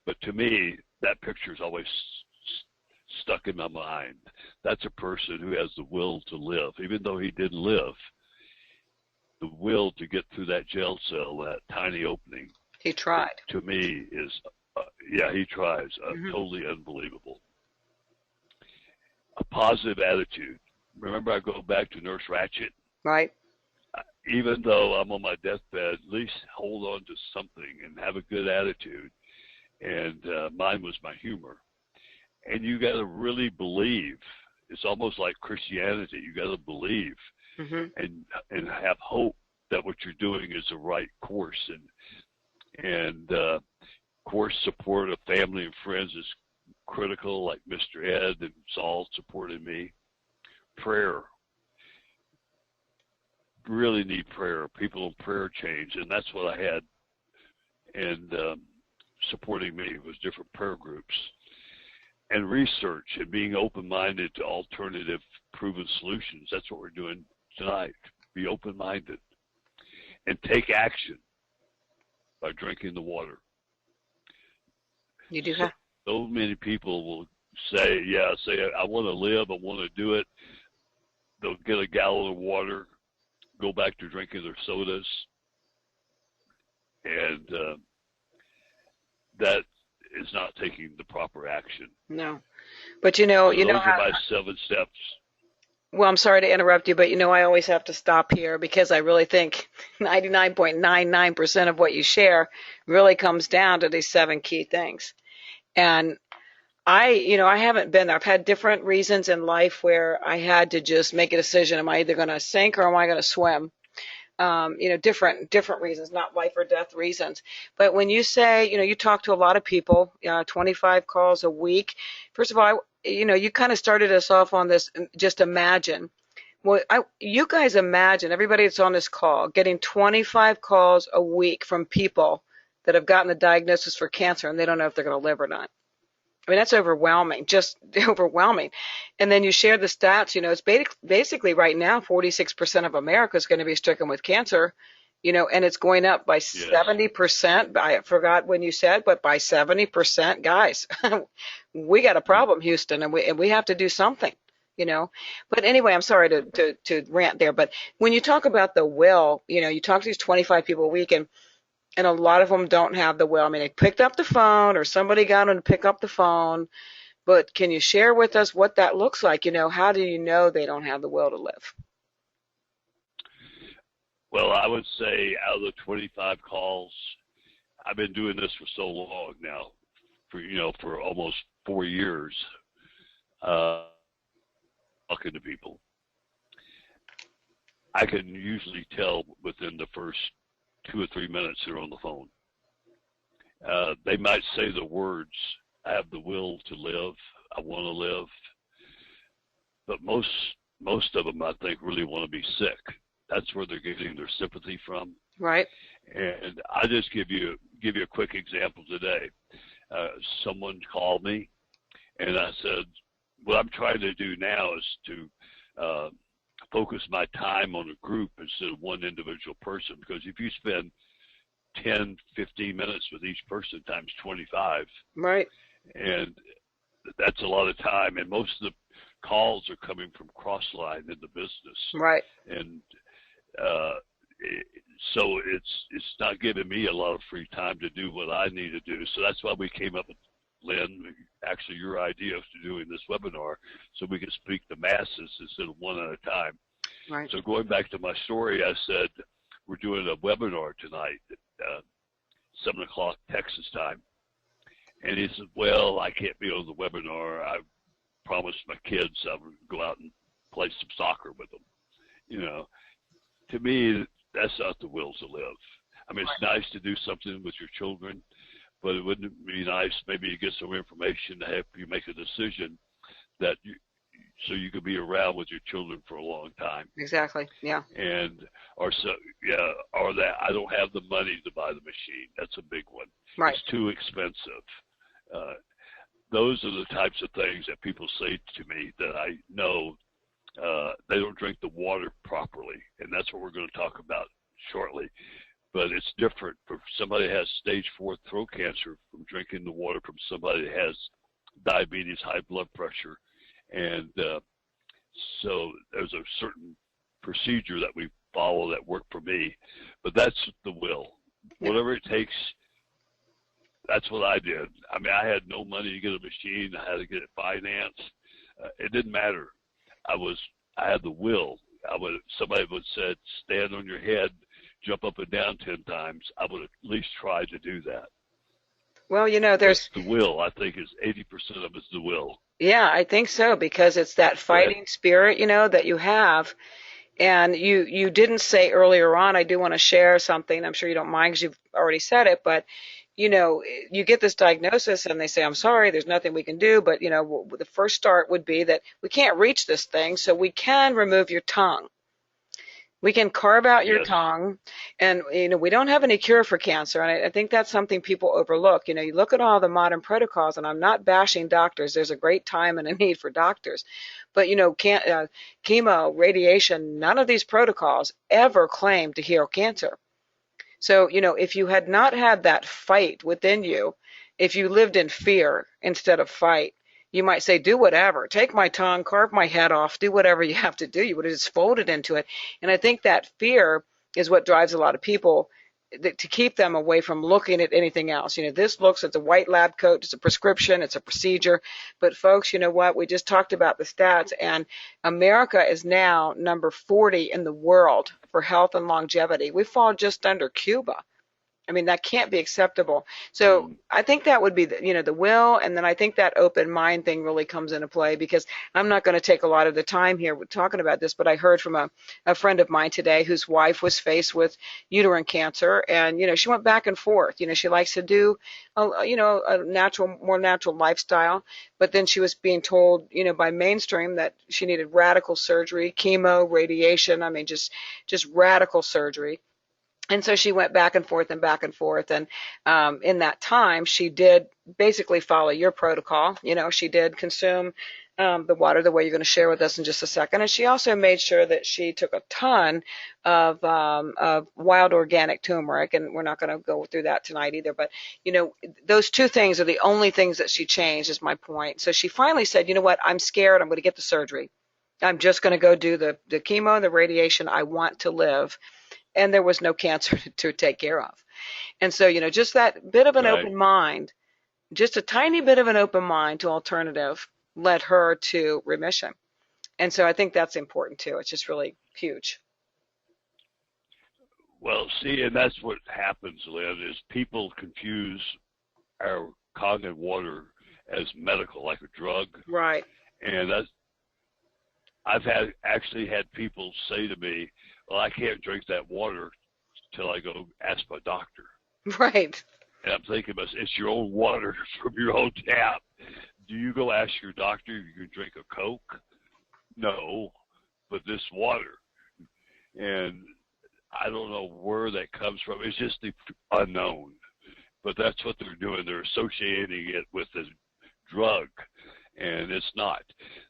Speaker 3: But to me, that picture's always stuck in my mind. That's a person who has the will to live. Even though he didn't live, the will to get through that jail cell, that tiny opening.
Speaker 2: He tried.
Speaker 3: To me is, he tries. Totally unbelievable. A positive attitude. Remember, I go back to Nurse Ratched.
Speaker 2: Right.
Speaker 3: Even though I'm on my deathbed, at least hold on to something and have a good attitude. And mine was my humor. And you got to really believe. It's almost like Christianity. You got to believe and have hope that what you're doing is the right course. And course, support of family and friends is critical, like Mr. Ed and Saul supported me. Prayer. Really need prayer. People in prayer change, and that's what I had. And supporting me was different prayer groups. And research and being open-minded to alternative proven solutions. That's what we're doing tonight. Be open-minded. And take action by drinking the water.
Speaker 2: You do have.
Speaker 3: So many people will say, I want to live, I want to do it. They'll get a gallon of water, go back to drinking their sodas. And that is not taking the proper action.
Speaker 2: No. But those are
Speaker 3: my 7 steps.
Speaker 2: Well, I'm sorry to interrupt you, but I always have to stop here because I really think 99.99% of what you share really comes down to these 7 key things. And I haven't been there. I've had different reasons in life where I had to just make a decision. Am I either going to sink or am I going to swim? Different reasons, not life or death reasons. But when you say, you talk to a lot of people, 25 calls a week. First of all, you kind of started us off on this, just imagine. Well, you guys imagine, everybody that's on this call, getting 25 calls a week from people that have gotten the diagnosis for cancer and they don't know if they're going to live or not. I mean, that's overwhelming, just overwhelming. And then you share the stats, it's basically right now 46% of America is going to be stricken with cancer, and it's going up by 70%. I forgot when you said, but by 70%, guys, we got a problem, Houston, and we have to do something, But anyway, I'm sorry to rant there. But when you talk about the will, you talk to these 25 people a week, and a lot of them don't have the will. I mean, they picked up the phone or somebody got them to pick up the phone, But can you share with us what that looks like? How do you know they don't have the will to live?
Speaker 3: Well, I would say out of the 25 calls, I've been doing this for so long now, for almost 4 years, talking to people. I can usually tell within the first 2 or 3 minutes they're on the phone. They might say the words, I have the will to live, I want to live, but most of them, I think, really want to be sick. That's where they're getting their sympathy from.
Speaker 2: Right.
Speaker 3: And I just give you a quick example today. Someone called me, and I said, what I'm trying to do now is to focus my time on a group instead of one individual person, because if you spend 10, 15 minutes with each person times 25,
Speaker 2: right,
Speaker 3: and that's a lot of time, and most of the calls are coming from Crossline in the business,
Speaker 2: right,
Speaker 3: and so it's not giving me a lot of free time to do what I need to do. So that's why we came up with, Lynn, actually your idea of doing this webinar, so we can speak to masses instead of one at a time.
Speaker 2: right.
Speaker 3: So going back to my story, I said we're doing a webinar tonight at 7 o'clock Texas time. And he said, well, I can't be on the webinar. I promised my kids I would go out and play some soccer with them. To me, that's not the will to live. I mean, it's nice to do something with your children, but it wouldn't be nice maybe to get some information to help you make a decision so you could be around with your children for a long time.
Speaker 2: Exactly. Yeah.
Speaker 3: Or that I don't have the money to buy the machine. That's a big one.
Speaker 2: Right.
Speaker 3: It's too expensive. Those are the types of things that people say to me that I know they don't drink the water properly, and that's what we're going to talk about shortly. But it's different for somebody that has stage 4 throat cancer from drinking the water from somebody that has diabetes, high blood pressure, and so there's a certain procedure that we follow that worked for me. But that's the will. Yeah. Whatever it takes. That's what I did. I mean, I had no money to get a machine. I had to get it financed. It didn't matter. I had the will. Somebody would said, stand on your head, jump up and down 10 times. I would at least try to do that.
Speaker 2: Well, there's
Speaker 3: the will. I think is 80% of it's the will.
Speaker 2: Yeah, I think so, because it's that fighting spirit, that you have. And you didn't say earlier on, I do want to share something. I'm sure you don't mind because you've already said it, but you get this diagnosis and they say, I'm sorry, there's nothing we can do. But, the first start would be that we can't reach this thing, so we can remove your tongue. We can carve out your tongue, and, we don't have any cure for cancer. And I think that's something people overlook. You look at all the modern protocols, and I'm not bashing doctors. There's a great time and a need for doctors. But, chemo, radiation, none of these protocols ever claim to heal cancer. So, if you had not had that fight within you, if you lived in fear instead of fight, you might say, do whatever, take my tongue, carve my head off, do whatever you have to do. You would have just folded into it. And I think that fear is what drives a lot of people to keep them away from looking at anything else. This looks, it's a white lab coat, it's a prescription, it's a procedure. But folks, you know what? We just talked about the stats, and America is now number 40 in the world for health and longevity. We fall just under Cuba. I mean, that can't be acceptable. So I think that would be, the will, and then I think that open mind thing really comes into play, because I'm not going to take a lot of the time here talking about this, but I heard from a friend of mine today whose wife was faced with uterine cancer, and, she went back and forth. She likes to do, a more natural lifestyle, but then she was being told, by mainstream that she needed radical surgery, chemo, radiation, I mean, just radical surgery. And so she went back and forth and back and forth. And in that time, she did basically follow your protocol. She did consume the water the way you're going to share with us in just a second. And she also made sure that she took a ton of wild organic turmeric. And we're not going to go through that tonight either. But, those two things are the only things that she changed, is my point. So she finally said, you know what, I'm scared. I'm going to get the surgery. I'm just going to go do the chemo and the radiation. I want to live. And there was no cancer to take care of. And so, just that bit of an open mind just a tiny bit of an open mind to alternative led her to remission. And so I think that's important too. It's just really huge.
Speaker 3: Well, see, and that's what happens, Lynn, is people confuse our Kangen water as medical, like a drug.
Speaker 2: Right.
Speaker 3: And I've actually had people say to me, well, I can't drink that water till I go ask my doctor.
Speaker 2: Right.
Speaker 3: And I'm thinking, it's your own water from your own tap. Do you go ask your doctor if you can drink a Coke? No, but this water. And I don't know where that comes from. It's just the unknown. But that's what they're doing. They're associating it with a drug, and it's not.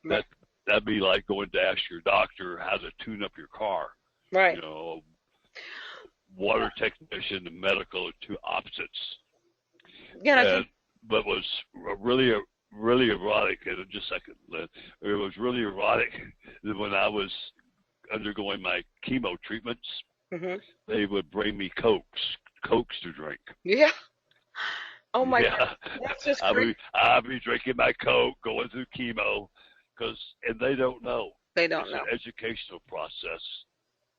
Speaker 3: That'd be like going to ask your doctor how to tune up your car.
Speaker 2: Right.
Speaker 3: You know, water technician and medical are two opposites.
Speaker 2: Yeah.
Speaker 3: But was really erotic. And just a second, Lynn, it was really erotic when I was undergoing my chemo treatments. Mm-hmm. They would bring me Cokes to drink.
Speaker 2: Yeah. Oh my God. That's just great.
Speaker 3: I'd be drinking my Coke, going through chemo, and they don't know.
Speaker 2: They don't
Speaker 3: it's
Speaker 2: know.
Speaker 3: An educational process.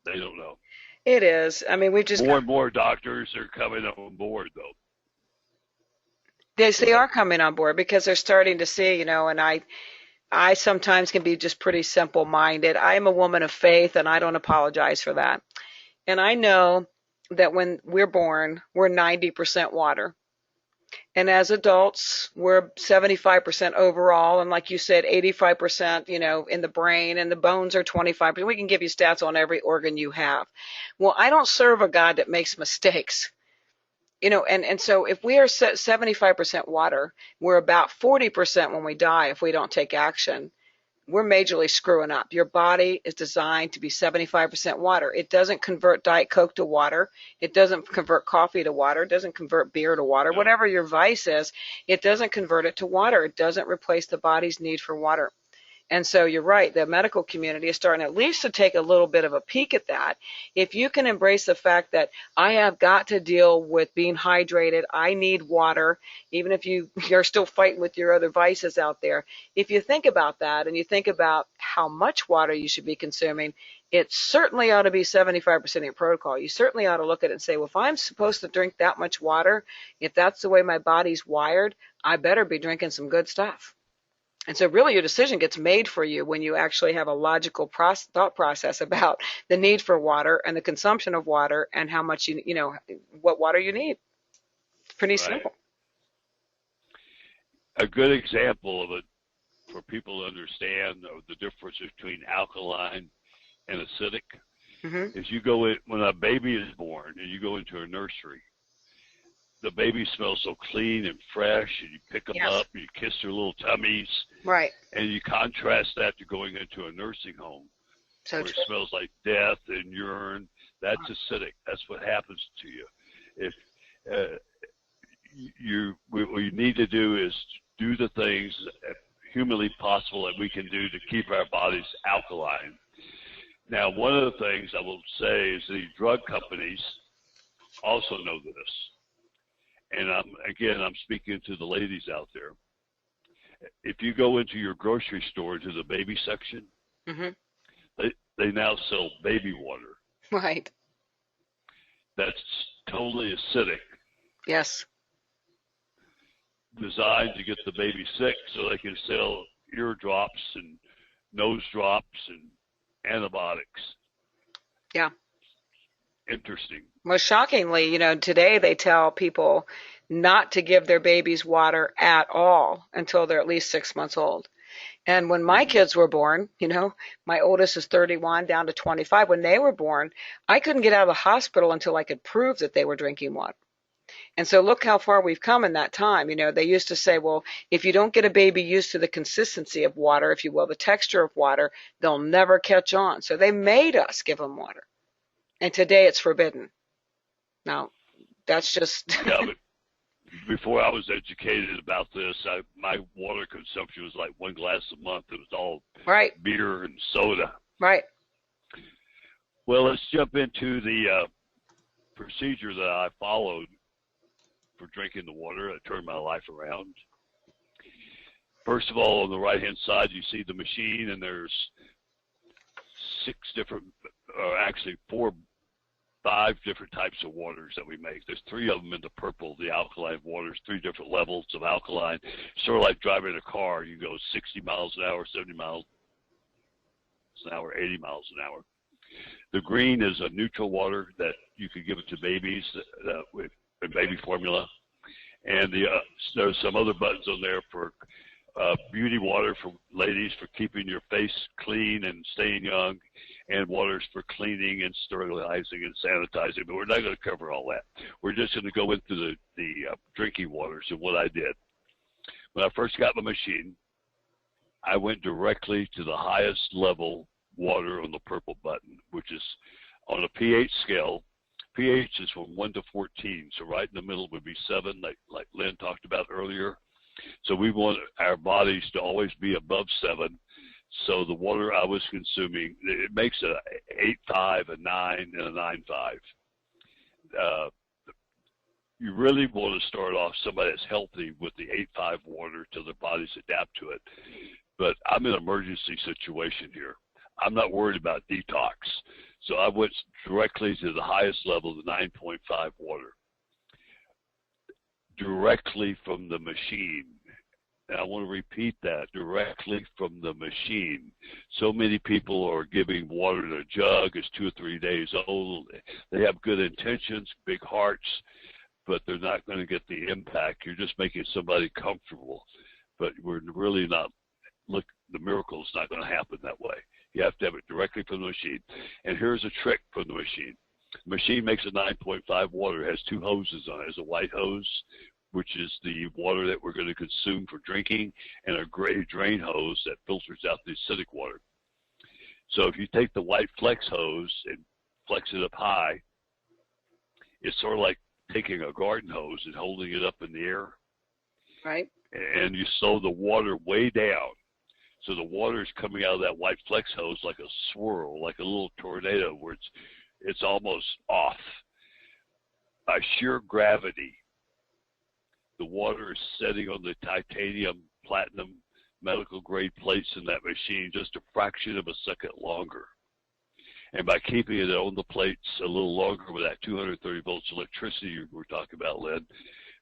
Speaker 3: They don't know.
Speaker 2: It is. I mean, we've just
Speaker 3: more and more doctors are coming on board, though.
Speaker 2: They are coming on board because they're starting to see, you know, and I sometimes can be just pretty simple-minded. I'm a woman of faith, and I don't apologize for that. And I know that when we're born, we're 90% water. And as adults, we're 75% overall. And like you said, 85%, you know, in the brain, and the bones are 25%. We can give you stats on every organ you have. Well, I don't serve a God that makes mistakes. You know, and so if we are 75% water, we're about 40% when we die if we don't take action. We're majorly screwing up. Your body is designed to be 75% water. It doesn't convert Diet Coke to water. It doesn't convert coffee to water. It doesn't convert beer to water. Whatever your vice is, it doesn't convert it to water. It doesn't replace the body's need for water. And so you're right, the medical community is starting at least to take a little bit of a peek at that. If you can embrace the fact that I have got to deal with being hydrated, I need water, even if you're still fighting with your other vices out there. If you think about that and you think about how much water you should be consuming, it certainly ought to be 75% of your protocol. You certainly ought to look at it and say, well, if I'm supposed to drink that much water, if that's the way my body's wired, I better be drinking some good stuff. And so really your decision gets made for you when you actually have a logical thought process about the need for water and the consumption of water and how much you know, what water you need. It's pretty simple.
Speaker 3: A good example of it for people to understand the difference between alkaline and acidic is you go in, when a baby is born and you go into a nursery, the baby smells so clean and fresh, and you pick them up, and you kiss their little tummies.
Speaker 2: Right.
Speaker 3: And you contrast that to going into a nursing home where it smells like death and urine. That's acidic. That's what happens to you. If what you need to do is do the things humanly possible that we can do to keep our bodies alkaline. Now, one of the things I will say is the drug companies also know this. And I'm speaking to the ladies out there. If you go into your grocery store to the baby section, they now sell baby water.
Speaker 2: Right.
Speaker 3: That's totally acidic.
Speaker 2: Yes.
Speaker 3: Designed to get the baby sick so they can sell ear drops and nose drops and antibiotics.
Speaker 2: Yeah.
Speaker 3: Interesting.
Speaker 2: Most shockingly, you know, today they tell people not to give their babies water at all until they're at least 6 months old. And when my kids were born, you know, my oldest is 31 down to 25. When they were born, I couldn't get out of the hospital until I could prove that they were drinking water. And so look how far we've come in that time. You know, they used to say, well, if you don't get a baby used to the consistency of water, if you will, the texture of water, they'll never catch on. So they made us give them water. And today it's forbidden. Now, that's just...
Speaker 3: Yeah, but before I was educated about this, my water consumption was like 1 glass a month. It was all beer and soda.
Speaker 2: Right.
Speaker 3: Well, let's jump into the procedure that I followed for drinking the water. It turned my life around. First of all, on the right-hand side, you see the machine, and there's 6 different, or actually 5 different types of waters that we make. There's 3 of them in the purple, the alkaline waters, 3 different levels of alkaline. Sort of like driving a car. You go 60 miles an hour, 70 miles an hour, 80 miles an hour. The green is a neutral water that you could give it to babies with baby formula. And there's some other buttons on there for beauty water for ladies for keeping your face clean and staying young, and waters for cleaning and sterilizing and sanitizing. But we're not going to cover all that. We're just going to go into the drinking waters and what I did. When I first got my machine, I went directly to the highest level water on the purple button, which is on a pH scale. pH is from 1 to 14, so right in the middle would be 7, like Lynn talked about earlier. So we want our bodies to always be above 7. So the water I was consuming, it makes a 8.5, a 9, and a 9.5. You really want to start off somebody that's healthy with the 8.5 water till their bodies adapt to it. But I'm in an emergency situation here. I'm not worried about detox. So I went directly to the highest level, the 9.5 water, directly from the machine. And I want to repeat that, directly from the machine. So many people are giving water in a jug. It's 2 or 3 days old. They have good intentions, big hearts, but they're not going to get the impact. You're just making somebody comfortable. But we're really not, look, the miracle is not going to happen that way. You have to have it directly from the machine. And here's a trick from the machine. The machine makes a 9.5 water. It has 2 hoses on it. There's a white hose, which is the water that we're going to consume for drinking, and a gray drain hose that filters out the acidic water. So if you take the white flex hose and flex it up high, it's sort of like taking a garden hose and holding it up in the air.
Speaker 2: Right.
Speaker 3: And you slow the water way down. So the water is coming out of that white flex hose like a swirl, like a little tornado, where it's almost off. By sheer gravity, the water is setting on the titanium, platinum, medical grade plates in that machine just a fraction of a second longer. And by keeping it on the plates a little longer with that 230 volts electricity you were talking about, Lynn,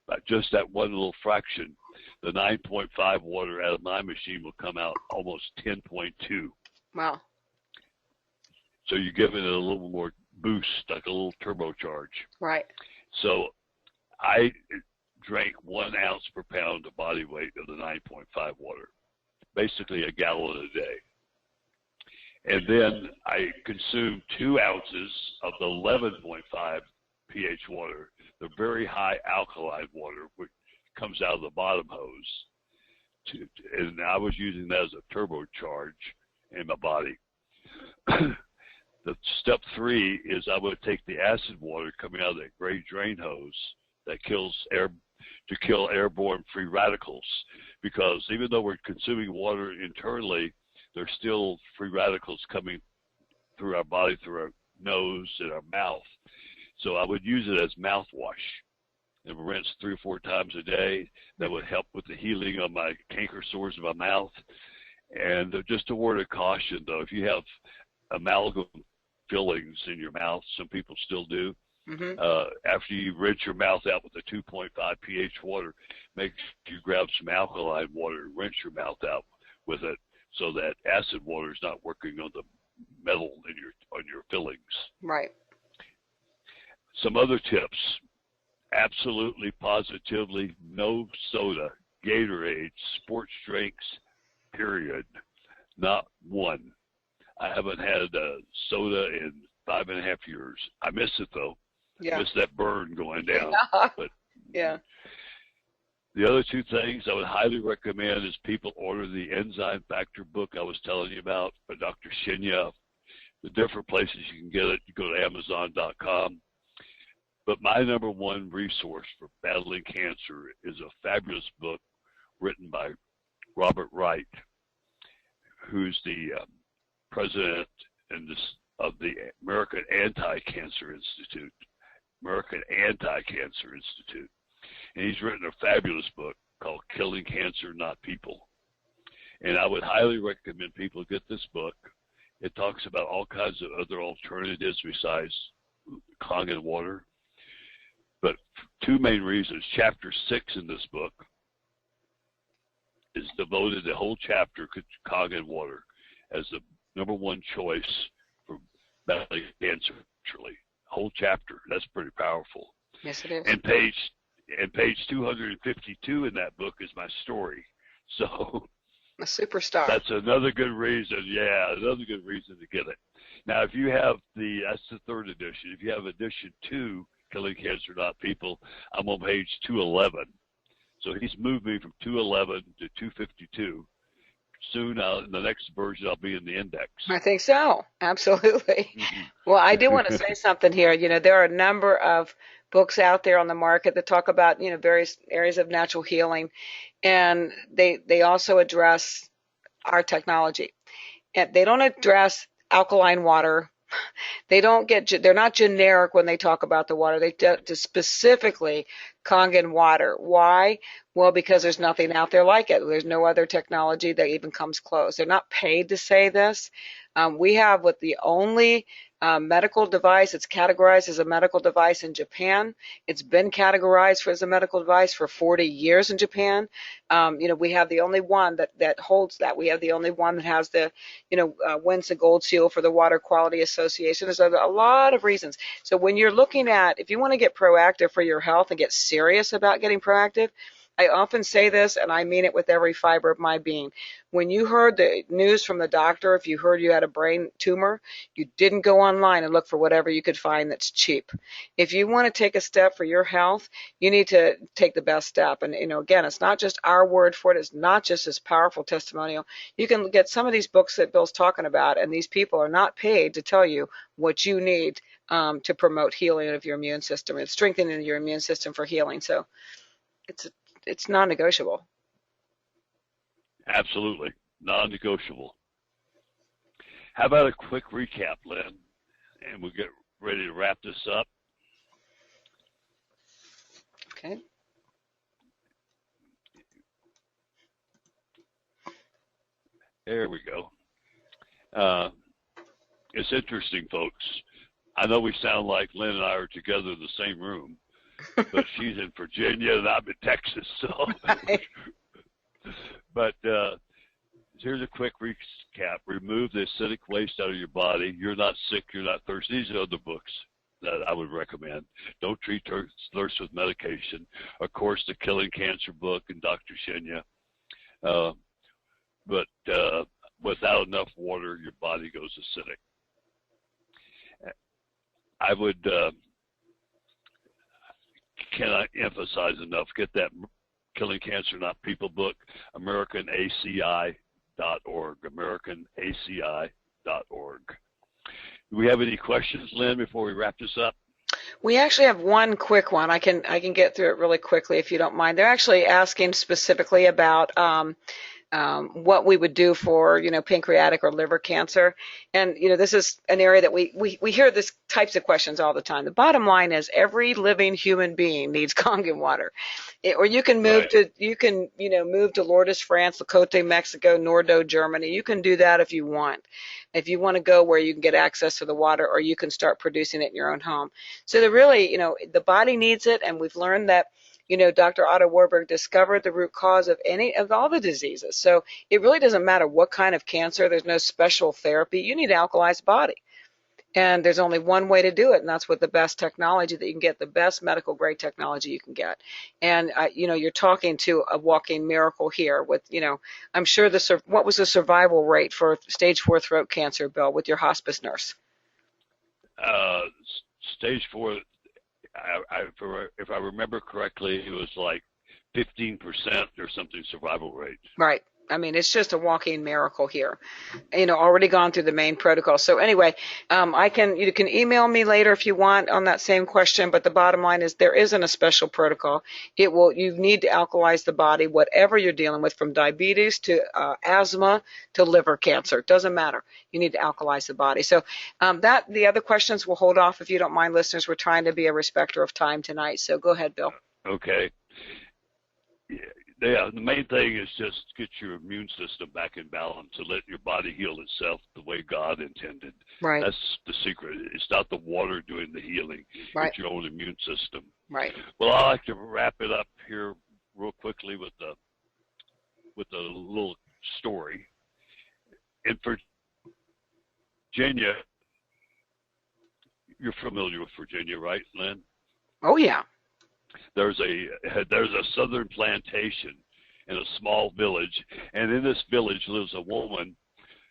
Speaker 3: by just that one little fraction, the 9.5 water out of my machine will come out almost 10.2.
Speaker 2: Wow.
Speaker 3: So you're giving it a little more boost, like a little turbocharge.
Speaker 2: Right.
Speaker 3: So I drank 1 ounce per pound of body weight of the 9.5 water, basically a gallon a day. And then I consumed 2 ounces of the 11.5 pH water, the very high alkaline water, which comes out of the bottom hose. And I was using that as a turbocharge in my body. The step 3 is I would take the acid water coming out of that gray drain hose that kills to kill airborne free radicals, because even though we're consuming water internally, there's still free radicals coming through our body, through our nose and our mouth. So I would use it as mouthwash and rinse 3 or 4 times a day. That would help with the healing of my canker sores in my mouth. And just a word of caution, though, if you have amalgam fillings in your mouth, some people still do, after you rinse your mouth out with the 2.5 pH water, make sure you grab some alkaline water and rinse your mouth out with it, so that acid water is not working on the metal on your fillings.
Speaker 2: Right.
Speaker 3: Some other tips: absolutely, positively, no soda, Gatorade, sports drinks, period. Not one. I haven't had a soda in 5.5 years. I miss it though.
Speaker 2: Yeah.
Speaker 3: I miss that burn going down. But
Speaker 2: yeah.
Speaker 3: the other 2 things I would highly recommend is people order the Enzyme Factor book I was telling you about by Dr. Shinya. The different places you can get it. You go to Amazon.com. But my number 1 resource for battling cancer is a fabulous book written by Robert Wright, who's the president of the American Anti-Cancer Institute. and he's written a fabulous book called Killing Cancer, Not People. And I would highly recommend people get this book. It talks about all kinds of other alternatives besides Kangen water. But two main reasons. Chapter 6 in this book is devoted, the whole chapter, to Kangen water as the number one choice for battling cancer, actually. Whole chapter. That's pretty powerful.
Speaker 2: Yes, it is.
Speaker 3: And page 252 in that book is my story. So
Speaker 2: A superstar.
Speaker 3: that's another good reason. Yeah, another good reason to get it. Now, if you have that's the third edition. If you have edition 2, Killing Cancer, Not People, I'm on page 211. So he's moved me from 211 to 252. Soon, in the next version, I'll be in the index.
Speaker 2: I think so. Absolutely. Well, I do want to say something here. You know, there are a number of books out there on the market that talk about, you know, various areas of natural healing, and they also address our technology. And they don't address alkaline water. They're not generic when they talk about the water. They just specifically Kangen water. Why? Well, because there's nothing out there like it. There's no other technology that even comes close. They're not paid to say this. We have with the only medical device. It's categorized as a medical device in Japan. It's been categorized as a medical device for 40 years in Japan. You know, we have the only one that holds that. We have the only one that has the, you know, wins the gold seal for the Water Quality Association. There's a lot of reasons. So when you're looking at, if you want to get proactive for your health and get serious about getting proactive, I often say this, and I mean it with every fiber of my being. When you heard the news from the doctor, if you heard you had a brain tumor, you didn't go online and look for whatever you could find that's cheap. If you want to take a step for your health, you need to take the best step. And, you know, again, it's not just our word for it. It's not just this powerful testimonial. You can get some of these books that Bill's talking about, and these people are not paid to tell you what you need to promote healing of your immune system and strengthening your immune system for healing. So it's non-negotiable.
Speaker 3: Absolutely. Non-negotiable. How about a quick recap, Lynn? And we'll get ready to wrap this up.
Speaker 2: Okay.
Speaker 3: There we go. It's interesting, folks. I know we sound like Lynn and I are together in the same room, but she's in Virginia and I'm in Texas. So,
Speaker 2: Right.
Speaker 3: but here's a quick recap. Remove the acidic waste out of your body. You're not sick. You're not thirsty. These are other books that I would recommend. Don't treat thirst with medication. Of course, the Killing Cancer book and Dr. Shinya. But without enough water, your body goes acidic. I would, cannot emphasize enough, get that Killing Cancer, Not People book, AmericanACI.org, AmericanACI.org. Do we have any questions, Lynn, before we wrap this up?
Speaker 2: We actually have one quick one. I can get through it really quickly if you don't mind. They're actually asking specifically about what we would do for, you know, pancreatic or liver cancer. And, you know, this is an area that we hear this types of questions all the time. The bottom line is every living human being needs Kangen water. Or you can move
Speaker 3: Right.
Speaker 2: move to Lourdes, France, Locote, Mexico, Nordo, Germany. You can do that if you want. If you want to go where you can get access to the water, or you can start producing it in your own home. So the body needs it, and we've learned that, you know, Dr. Otto Warburg discovered the root cause of all the diseases. So it really doesn't matter what kind of cancer. There's no special therapy. You need to alkalize the body. And there's only one way to do it, and that's with the best technology that you can get, the best medical grade technology you can get. And, you're talking to a walking miracle here with, I'm sure what was the survival rate for stage 4 throat cancer, Bill, with your hospice nurse?
Speaker 3: Stage 4, if I remember correctly, it was like 15% or something survival rate.
Speaker 2: Right. I mean, it's just a walking miracle here. Already gone through the main protocol. So anyway, you can email me later if you want on that same question, but the bottom line is there isn't a special protocol. You need to alkalize the body, whatever you're dealing with, from diabetes to asthma to liver cancer. It doesn't matter. You need to alkalize the body. So the other questions we'll hold off if you don't mind, listeners. We're trying to be a respecter of time tonight. So go ahead, Bill.
Speaker 3: Okay. Yeah, the main thing is just get your immune system back in balance and let your body heal itself the way God intended.
Speaker 2: Right.
Speaker 3: That's the secret. It's not the water doing the healing.
Speaker 2: Right.
Speaker 3: It's your own immune system.
Speaker 2: Right.
Speaker 3: Well, I like to wrap it up here real quickly with a little story. In Virginia, you're familiar with Virginia, right, Lynn?
Speaker 2: Oh yeah.
Speaker 3: There's a southern plantation in a small village, and in this village lives a woman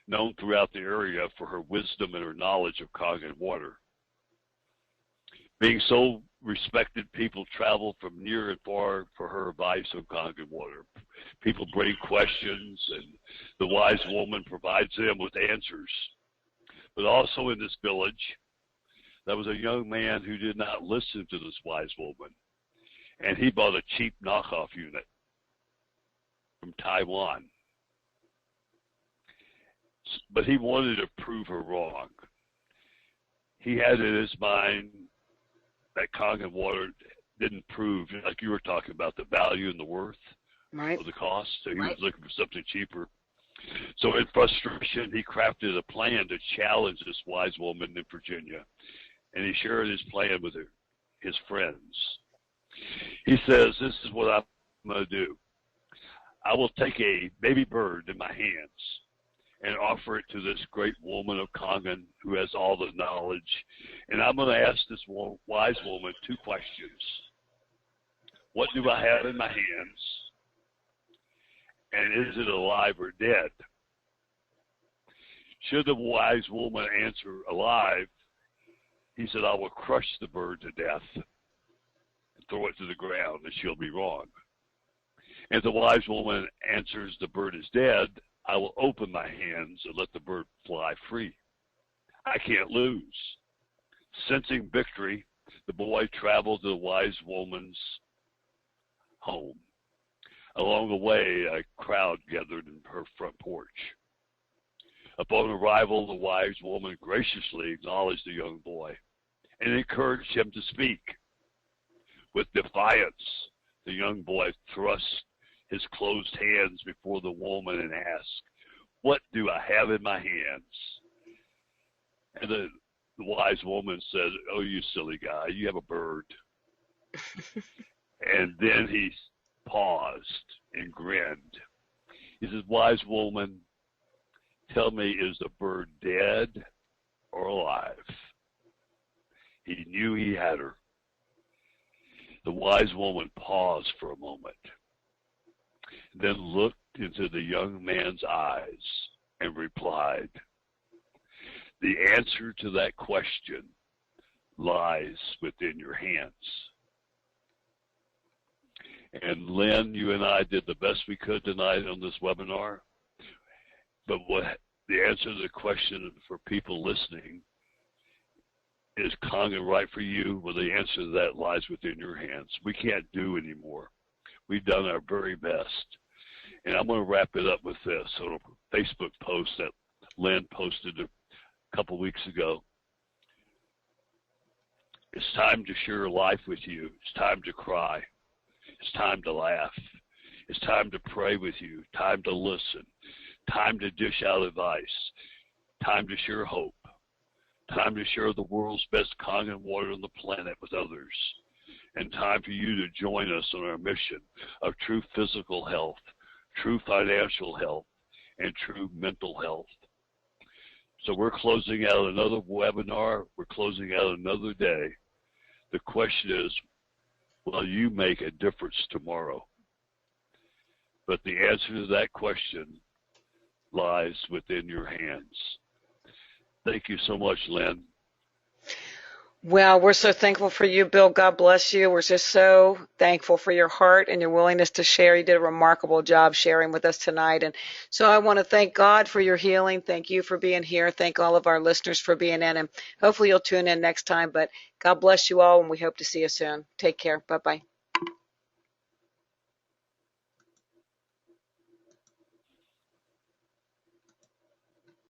Speaker 3: known throughout the area for her wisdom and her knowledge of Kangen water. Being so respected, people travel from near and far for her advice on Kangen water. People bring questions, and the wise woman provides them with answers. But also in this village, there was a young man who did not listen to this wise woman, and he bought a cheap knockoff unit from Taiwan. But he wanted to prove her wrong. He had in his mind that Kangen water didn't prove, like you were talking about, the value and the worth
Speaker 2: Right.
Speaker 3: of the cost. So he
Speaker 2: Right.
Speaker 3: was looking for something cheaper. So in frustration, he crafted a plan to challenge this wise woman in Virginia. And he shared his plan with his friends. He says, this is what I'm going to do. I will take a baby bird in my hands and offer it to this great woman of Kangen who has all the knowledge. And I'm going to ask this wise woman 2 questions. What do I have in my hands? And is it alive or dead? Should the wise woman answer alive, he said, I will crush the bird to death and throw it to the ground, and she'll be wrong. And the wise woman answers the bird is dead, I will open my hands and let the bird fly free. I can't lose. Sensing victory, the boy traveled to the wise woman's home. Along the way, a crowd gathered in her front porch. Upon arrival, the wise woman graciously acknowledged the young boy and encouraged him to speak. With defiance, the young boy thrust his closed hands before the woman and asked, what do I have in my hands? And the wise woman said, oh, you silly guy, you have a bird. And then he paused and grinned. He says, wise woman, tell me, is the bird dead or alive? He knew he had her. The wise woman paused for a moment, then looked into the young man's eyes and replied, the answer to that question lies within your hands. And Lynn, you and I did the best we could tonight on this webinar. But what the answer to the question for people listening is Kangen right for you? Well, the answer to that lies within your hands. We can't do anymore. We've done our very best. And I'm going to wrap it up with this on a Facebook post that Lynn posted a couple weeks ago. It's time to share life with you. It's time to cry. It's time to laugh. It's time to pray with you. Time to listen. Time to dish out advice. Time to share hope. Time to share the world's best Kangen water on the planet with others. And time for you to join us on our mission of true physical health, true financial health, and true mental health. So we're closing out another webinar. We're closing out another day. The question is, will you make a difference tomorrow? But the answer to that question lies within your hands. Thank you so much, Lynn.
Speaker 2: Well, we're so thankful for you, Bill. God bless you. We're just so thankful for your heart and your willingness to share. You did a remarkable job sharing with us tonight. And so I want to thank God for your healing. Thank you for being here. Thank all of our listeners for being in. And hopefully you'll tune in next time. But God bless you all, and we hope to see you soon. Take care. Bye-bye.